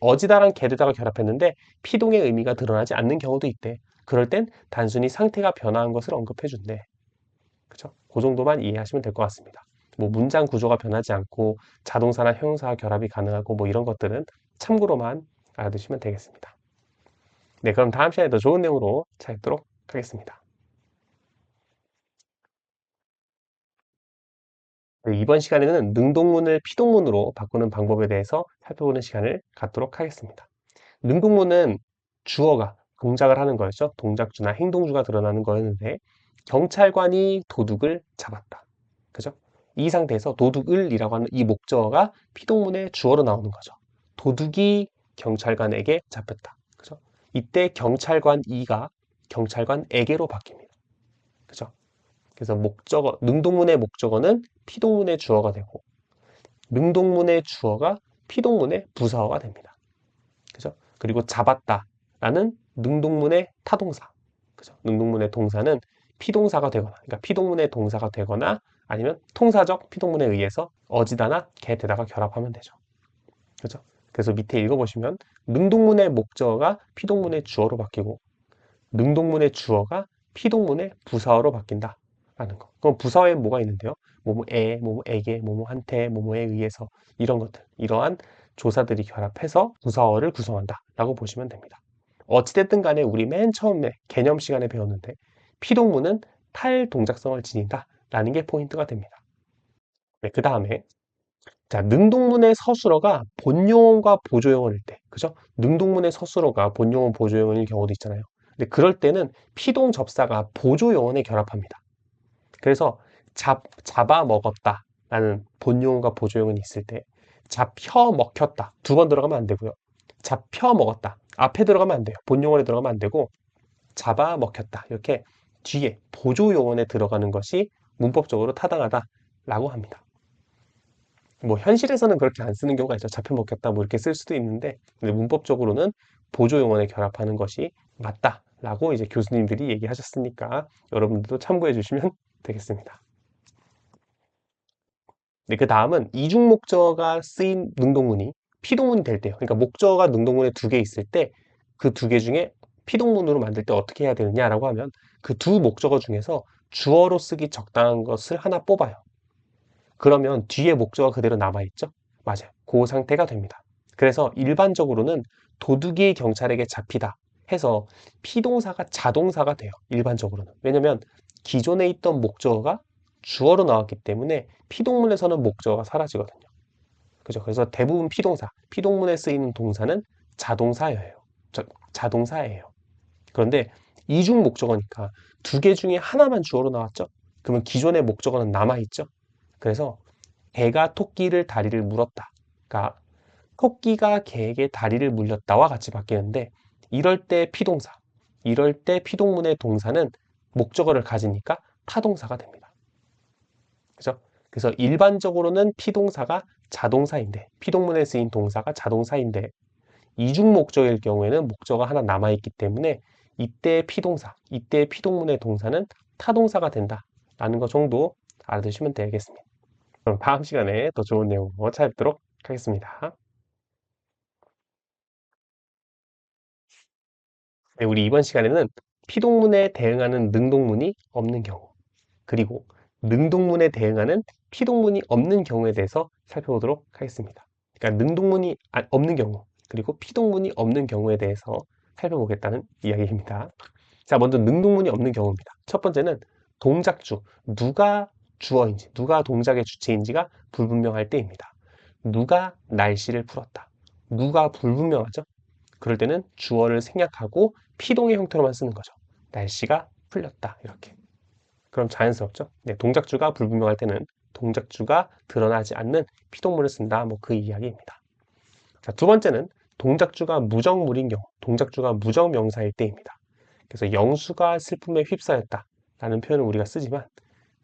Speaker 1: 어지다랑 게르다가 결합했는데 피동의 의미가 드러나지 않는 경우도 있대. 그럴 땐 단순히 상태가 변화한 것을 언급해 준대. 그죠? 그 정도만 이해하시면 될 것 같습니다. 뭐 문장 구조가 변하지 않고 자동사나 형용사와 결합이 가능하고 뭐 이런 것들은 참고로만 알아두시면 되겠습니다. 네, 그럼 다음 시간에 더 좋은 내용으로 찾도록 하겠습니다. 이번 시간에는 능동문을 피동문으로 바꾸는 방법에 대해서 살펴보는 시간을 갖도록 하겠습니다. 능동문은 주어가 동작을 하는 거였죠. 동작주나 행동주가 드러나는 거였는데 경찰관이 도둑을 잡았다. 그죠? 이 상태에서 도둑을이라고 하는 이 목적어가 피동문의 주어로 나오는 거죠. 도둑이 경찰관에게 잡혔다. 그죠? 이때 경찰관이가 경찰관에게로 바뀝니다. 그죠? 그래서 목적어, 능동문의 목적어는 피동문의 주어가 되고 능동문의 주어가 피동문의 부사어가 됩니다. 그죠? 그리고 잡았다라는 능동문의 타동사. 그죠? 능동문의 동사는 피동사가 되거나, 그러니까 피동문의 동사가 되거나 아니면 통사적 피동문에 의해서 어지다나 개되다가 결합하면 되죠. 그죠? 그래서 밑에 읽어보시면 능동문의 목적어가 피동문의 주어로 바뀌고 능동문의 주어가 피동문의 부사어로 바뀐다. 라는 거. 그럼 부사어에 뭐가 있는데요? 뭐뭐에, 뭐뭐에게, 뭐뭐한테, 뭐뭐에 의해서 이런 것들, 이러한 조사들이 결합해서 부사어를 구성한다 라고 보시면 됩니다. 어찌됐든 간에 우리 맨 처음에 개념 시간에 배웠는데 피동문은 탈동작성을 지닌다 라는 게 포인트가 됩니다. 네, 그 다음에 자, 능동문의 서술어가 본용어과 보조용어일 때, 그죠? 능동문의 서술어가 본용어, 보조용어일 경우도 있잖아요. 근데 그럴 때는 피동 접사가 보조용어에 결합합니다. 그래서 잡아먹었다 라는 본용어가 보조용어는 있을 때 잡혀먹혔다 두 번 들어가면 안 되고요. 잡혀먹었다 앞에 들어가면 안 돼요. 본용어에 들어가면 안 되고 잡아먹혔다 이렇게 뒤에 보조용어에 들어가는 것이 문법적으로 타당하다라고 합니다. 뭐 현실에서는 그렇게 안 쓰는 경우가 있죠. 잡혀먹혔다 뭐 이렇게 쓸 수도 있는데 근데 문법적으로는 보조용어에 결합하는 것이 맞다라고 이제 교수님들이 얘기하셨으니까 여러분들도 참고해 주시면 되겠습니다. 네, 그 다음은 이중 목적어가 쓰인 능동문이 피동문이 될 때요. 그러니까 목적어가 능동문에 두 개 있을 때 그 두 개 중에 피동문으로 만들 때 어떻게 해야 되느냐라고 하면 그 두 목적어 중에서 주어로 쓰기 적당한 것을 하나 뽑아요. 그러면 뒤에 목적어가 그대로 남아있죠? 맞아요. 그 상태가 됩니다. 그래서 일반적으로는 도둑이 경찰에게 잡히다 해서 피동사가 자동사가 돼요. 일반적으로는. 왜냐면 기존에 있던 목적어가 주어로 나왔기 때문에 피동문에서는 목적어가 사라지거든요. 그죠? 그래서 대부분 피동사, 피동문에 쓰이는 동사는 자동사예요. 자동사예요. 그런데 이중 목적어니까 두 개 중에 하나만 주어로 나왔죠? 그러면 기존의 목적어는 남아있죠? 그래서 개가 토끼를 다리를 물었다. 그러니까 토끼가 개에게 다리를 물렸다와 같이 바뀌는데 이럴 때 피동사, 이럴 때 피동문의 동사는 목적어를 가지니까 타동사가 됩니다. 그죠? 그래서 일반적으로는 피동사가 자동사인데 피동문에 쓰인 동사가 자동사인데 이중 목적일 경우에는 목적어가 하나 남아있기 때문에 이때 피동사, 이때 피동문의 동사는 타동사가 된다라는 것 정도 알아두시면 되겠습니다. 그럼 다음 시간에 더 좋은 내용으로 찾아뵙도록 하겠습니다. 네, 우리 이번 시간에는 피동문에 대응하는 능동문이 없는 경우, 그리고 능동문에 대응하는 피동문이 없는 경우에 대해서 살펴보도록 하겠습니다. 그러니까 능동문이 없는 경우, 그리고 피동문이 없는 경우에 대해서 살펴보겠다는 이야기입니다. 자, 먼저 능동문이 없는 경우입니다. 첫 번째는 동작주, 누가 주어인지, 누가 동작의 주체인지가 불분명할 때입니다. 누가 날씨를 풀었다. 누가 불분명하죠? 그럴 때는 주어를 생략하고 피동의 형태로만 쓰는 거죠. 날씨가 풀렸다. 이렇게. 그럼 자연스럽죠? 네, 동작주가 불분명할 때는 동작주가 드러나지 않는 피동문을 쓴다. 뭐 그 이야기입니다. 자, 두 번째는 동작주가 무정물인 경우, 동작주가 무정명사일 때입니다. 그래서 영수가 슬픔에 휩싸였다 라는 표현을 우리가 쓰지만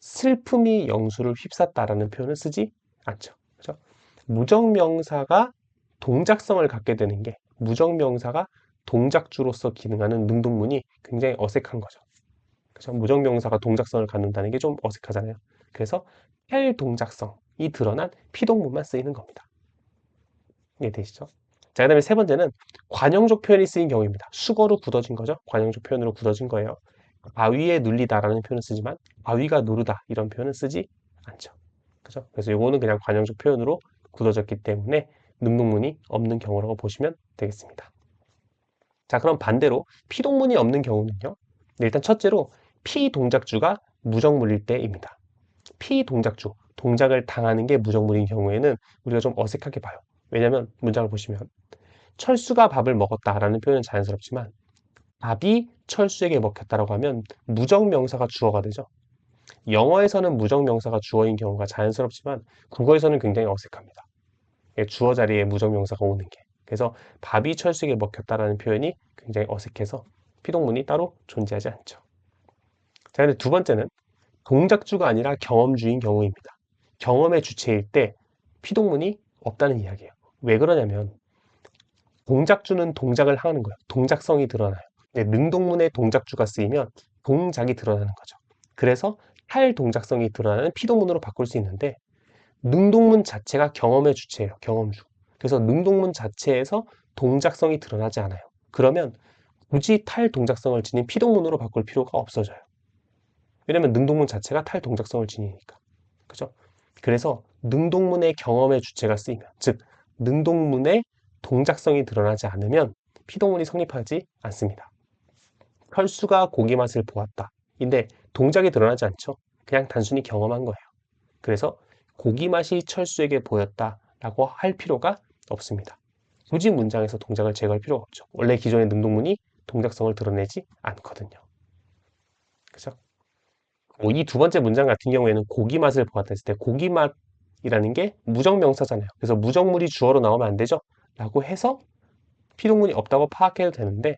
Speaker 1: 슬픔이 영수를 휩쌌다라는 표현을 쓰지 않죠. 그죠? 무정명사가 동작성을 갖게 되는 게 무정명사가 동작주로서 기능하는 능동문이 굉장히 어색한 거죠. 그죠? 무정명사가 동작성을 갖는다는 게 좀 어색하잖아요. 그래서 할 동작성이 드러난 피동문만 쓰이는 겁니다. 이해되시죠? 자, 그 다음에 세 번째는 관형적 표현이 쓰인 경우입니다. 수거로 굳어진 거죠. 관형적 표현으로 굳어진 거예요. 바위에 눌리다라는 표현을 쓰지만 바위가 누르다 이런 표현은 쓰지 않죠. 그죠? 그래서 이거는 그냥 관형적 표현으로 굳어졌기 때문에 능동문이 없는 경우라고 보시면 되겠습니다. 자, 그럼 반대로 피동문이 없는 경우는요. 네, 일단 첫째로 피동작주가 무정물일 때입니다. 피동작주, 동작을 당하는 게 무정물인 경우에는 우리가 좀 어색하게 봐요. 왜냐면 문장을 보시면 철수가 밥을 먹었다라는 표현은 자연스럽지만 밥이 철수에게 먹혔다라고 하면 무정명사가 주어가 되죠. 영어에서는 무정명사가 주어인 경우가 자연스럽지만 국어에서는 굉장히 어색합니다. 주어 자리에 무정명사가 오는 게. 그래서 밥이 철수에게 먹혔다라는 표현이 굉장히 어색해서 피동문이 따로 존재하지 않죠. 자, 근데 두 번째는 동작주가 아니라 경험주인 경우입니다. 경험의 주체일 때 피동문이 없다는 이야기예요. 왜 그러냐면 동작주는 동작을 하는 거예요. 동작성이 드러나요. 근데 능동문에 동작주가 쓰이면 동작이 드러나는 거죠. 그래서 탈동작성이 드러나는 피동문으로 바꿀 수 있는데 능동문 자체가 경험의 주체예요. 경험주. 그래서 능동문 자체에서 동작성이 드러나지 않아요. 그러면 굳이 탈동작성을 지닌 피동문으로 바꿀 필요가 없어져요. 왜냐면 능동문 자체가 탈동작성을 지니니까. 그죠? 그래서 능동문의 경험의 주체가 쓰이면, 즉 능동문의 동작성이 드러나지 않으면 피동문이 성립하지 않습니다. 철수가 고기 맛을 보았다. 인데 동작이 드러나지 않죠. 그냥 단순히 경험한 거예요. 그래서 고기 맛이 철수에게 보였다라고 할 필요가 없습니다. 굳이 문장에서 동작을 제거할 필요가 없죠. 원래 기존의 능동문이 동작성을 드러내지 않거든요. 그죠? 이 두 번째 문장 같은 경우에는 고기 맛을 보았다 했을 때 고기 맛이라는 게 무정명사잖아요. 그래서 무정물이 주어로 나오면 안 되죠. 라고 해서 피동문이 없다고 파악해도 되는데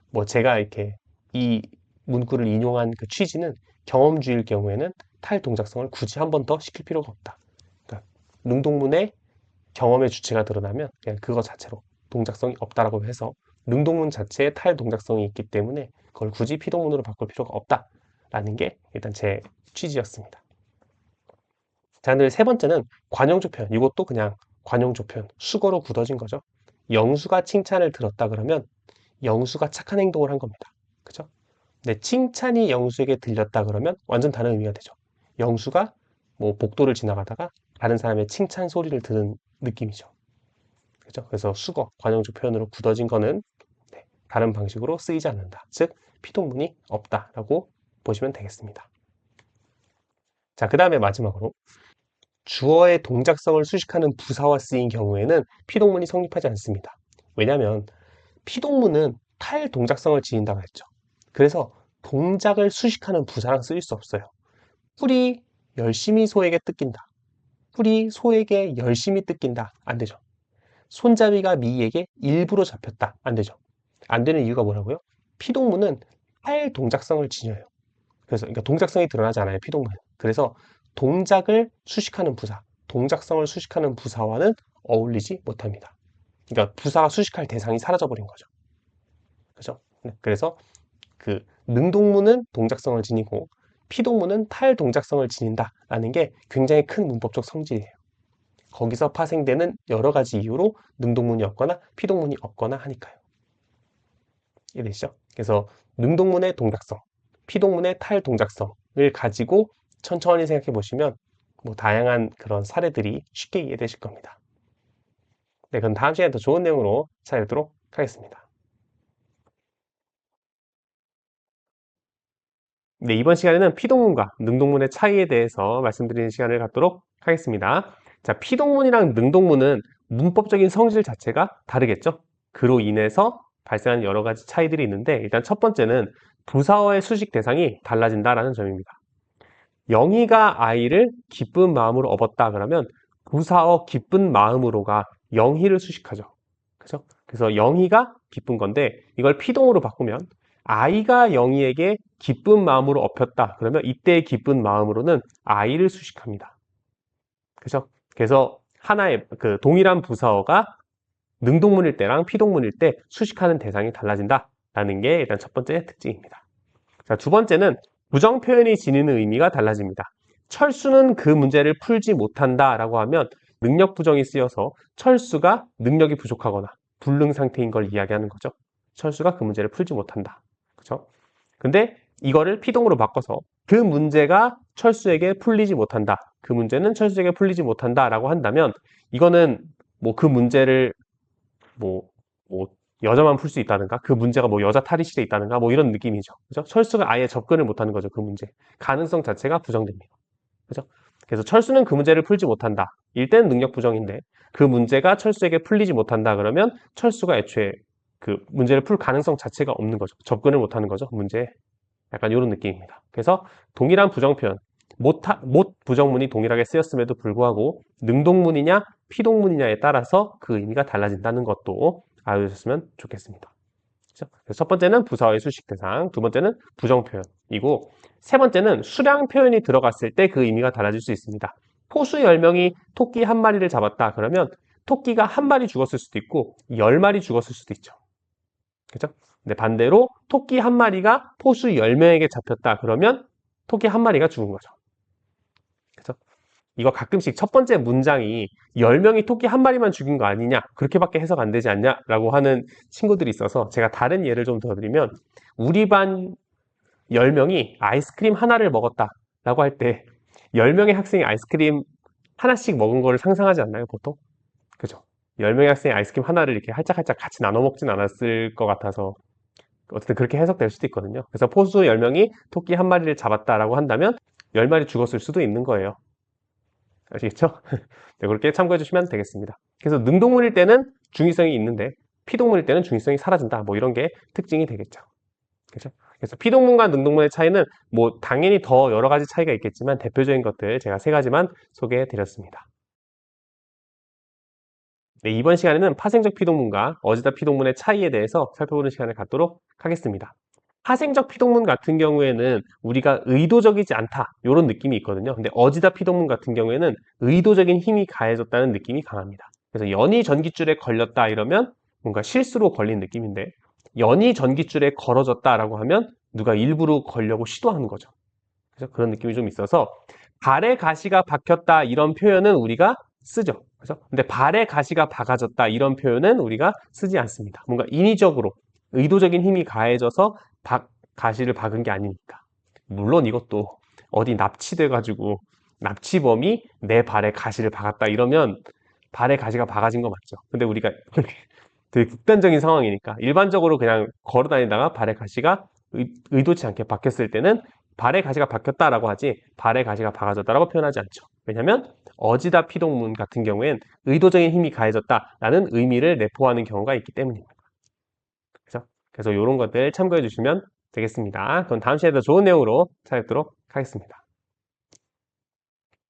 Speaker 1: 뭐 제가 이렇게 이 문구를 인용한 그 취지는 경험주의일 경우에는 탈동작성을 굳이 한 번 더 시킬 필요가 없다. 그러니까 능동문에 경험의 주체가 드러나면 그냥 그거 자체로 동작성이 없다라고 해서 능동문 자체에 탈동작성이 있기 때문에 그걸 굳이 피동문으로 바꿀 필요가 없다라는 게 일단 제 취지였습니다. 자, 근데 세 번째는 관용조 표현. 이것도 그냥 관용조 표현, 수거로 굳어진 거죠. 영수가 칭찬을 들었다 그러면 영수가 착한 행동을 한 겁니다. 그죠? 근데 칭찬이 영수에게 들렸다 그러면 완전 다른 의미가 되죠. 영수가 뭐 복도를 지나가다가 다른 사람의 칭찬 소리를 들은 느낌이죠. 그죠? 그래서 수거, 관용조 표현으로 굳어진 거는 다른 방식으로 쓰이지 않는다. 즉, 피동문이 없다라고 보시면 되겠습니다. 자, 그 다음에 마지막으로 주어의 동작성을 수식하는 부사와 쓰인 경우에는 피동문이 성립하지 않습니다. 왜냐하면 피동문은 탈동작성을 지닌다고 했죠. 그래서 동작을 수식하는 부사랑 쓰일 수 없어요. 풀이 열심히 소에게 뜯긴다. 풀이 소에게 열심히 뜯긴다. 안 되죠. 손잡이가 미희에게 일부러 잡혔다. 안 되죠. 안 되는 이유가 뭐라고요? 피동문은 탈동작성을 지녀요. 그래서 그러니까 동작성이 드러나지 않아요. 피동문은. 그래서 동작을 수식하는 부사, 동작성을 수식하는 부사와는 어울리지 못합니다. 그러니까 부사가 수식할 대상이 사라져버린 거죠. 그죠? 네, 그래서 그 능동문은 동작성을 지니고 피동문은 탈동작성을 지닌다라는 게 굉장히 큰 문법적 성질이에요. 거기서 파생되는 여러 가지 이유로 능동문이 없거나 피동문이 없거나 하니까요. 이해되시죠? 그래서 능동문의 동작성, 피동문의 탈동작성을 가지고 천천히 생각해 보시면 뭐 다양한 그런 사례들이 쉽게 이해되실 겁니다. 네, 그럼 다음 시간에 더 좋은 내용으로 찾아뵙도록 하겠습니다. 네, 이번 시간에는 피동문과 능동문의 차이에 대해서 말씀드리는 시간을 갖도록 하겠습니다. 자, 피동문이랑 능동문은 문법적인 성질 자체가 다르겠죠? 그로 인해서 발생하는 여러 가지 차이들이 있는데 일단 첫 번째는 부사어의 수식 대상이 달라진다라는 점입니다. 영희가 아이를 기쁜 마음으로 업었다 그러면 부사어 기쁜 마음으로가 영희를 수식하죠. 그죠? 그래서 영희가 기쁜 건데 이걸 피동으로 바꾸면 아이가 영희에게 기쁜 마음으로 업혔다. 그러면 이때의 기쁜 마음으로는 아이를 수식합니다. 그죠? 그래서 하나의 그 동일한 부사어가 능동문일 때랑 피동문일 때 수식하는 대상이 달라진다라는 게 일단 첫 번째 특징입니다. 자, 두 번째는 부정 표현이 지니는 의미가 달라집니다. 철수는 그 문제를 풀지 못한다라고 하면 능력 부정이 쓰여서 철수가 능력이 부족하거나 불능 상태인 걸 이야기하는 거죠. 철수가 그 문제를 풀지 못한다. 그죠? 근데 이거를 피동으로 바꿔서 그 문제가 철수에게 풀리지 못한다. 그 문제는 철수에게 풀리지 못한다라고 한다면 이거는 뭐 그 문제를 뭐 여자만 풀 수 있다든가 그 문제가 뭐 여자 탈의실에 있다든가 뭐 이런 느낌이죠. 그죠? 철수가 아예 접근을 못하는 거죠. 그 문제. 가능성 자체가 부정됩니다. 그죠? 그래서 철수는 그 문제를 풀지 못한다. 일 때는 능력 부정인데 그 문제가 철수에게 풀리지 못한다. 그러면 철수가 애초에 그 문제를 풀 가능성 자체가 없는 거죠. 접근을 못하는 거죠. 문제에. 약간 이런 느낌입니다. 그래서 동일한 부정표현, 못 부정문이 동일하게 쓰였음에도 불구하고 능동문이냐 피동문이냐에 따라서 그 의미가 달라진다는 것도 알아두셨으면 좋겠습니다. 그렇죠? 그래서 첫 번째는 부사어의 수식 대상, 두 번째는 부정표현이고 세 번째는 수량 표현이 들어갔을 때 그 의미가 달라질 수 있습니다. 포수 10명이 토끼 한 마리를 잡았다. 그러면 토끼가 한 마리 죽었을 수도 있고 10마리 죽었을 수도 있죠. 그죠? 근데 반대로 토끼 한 마리가 포수 10명에게 잡혔다. 그러면 토끼 한 마리가 죽은 거죠. 그죠? 이거 가끔씩 첫 번째 문장이 10명이 토끼 한 마리만 죽인 거 아니냐? 그렇게밖에 해석 안 되지 않냐? 라고 하는 친구들이 있어서 제가 다른 예를 좀 더 드리면 우리 반 10명이 아이스크림 하나를 먹었다. 라고 할 때 10명의 학생이 아이스크림 하나씩 먹은 거를 상상하지 않나요? 보통? 그죠? 10명의 학생이 아이스크림 하나를 이렇게 할짝할짝 같이 나눠 먹진 않았을 것 같아서 어쨌든 그렇게 해석될 수도 있거든요. 그래서 포수 10명이 토끼 한 마리를 잡았다라고 한다면 10마리 죽었을 수도 있는 거예요. 아시겠죠? 네, 그렇게 참고해 주시면 되겠습니다. 그래서 능동문일 때는 중의성이 있는데 피동문일 때는 중의성이 사라진다. 뭐 이런 게 특징이 되겠죠. 그렇죠? 그래서 피동문과 능동문의 차이는 뭐 당연히 더 여러 가지 차이가 있겠지만 대표적인 것들 제가 세 가지만 소개해 드렸습니다. 네, 이번 시간에는 파생적 피동문과 어지다 피동문의 차이에 대해서 살펴보는 시간을 갖도록 하겠습니다. 파생적 피동문 같은 경우에는 우리가 의도적이지 않다 이런 느낌이 있거든요. 근데 어지다 피동문 같은 경우에는 의도적인 힘이 가해졌다는 느낌이 강합니다. 그래서 연이 전깃줄에 걸렸다 이러면 뭔가 실수로 걸린 느낌인데 연이 전깃줄에 걸어졌다라고 하면 누가 일부러 걸려고 시도하는 거죠. 그래서 그런 느낌이 좀 있어서 발에 가시가 박혔다 이런 표현은 우리가 쓰죠. 그래서 근데 발에 가시가 박아졌다 이런 표현은 우리가 쓰지 않습니다. 뭔가 인위적으로 의도적인 힘이 가해져서 가시를 박은 게 아니니까. 물론 이것도 어디 납치돼 가지고 납치범이 내 발에 가시를 박았다 이러면 발에 가시가 박아진 거 맞죠. 근데 우리가 되게 극단적인 상황이니까 일반적으로 그냥 걸어 다니다가 발에 가시가 의도치 않게 박혔을 때는 발에 가시가 박혔다라고 하지 발에 가시가 박아졌다라고 표현하지 않죠. 왜냐하면 어지다 피동문 같은 경우엔 의도적인 힘이 가해졌다라는 의미를 내포하는 경우가 있기 때문입니다. 그래서 이런 것들 참고해 주시면 되겠습니다. 그럼 다음 시간에 더 좋은 내용으로 찾아뵙도록 하겠습니다.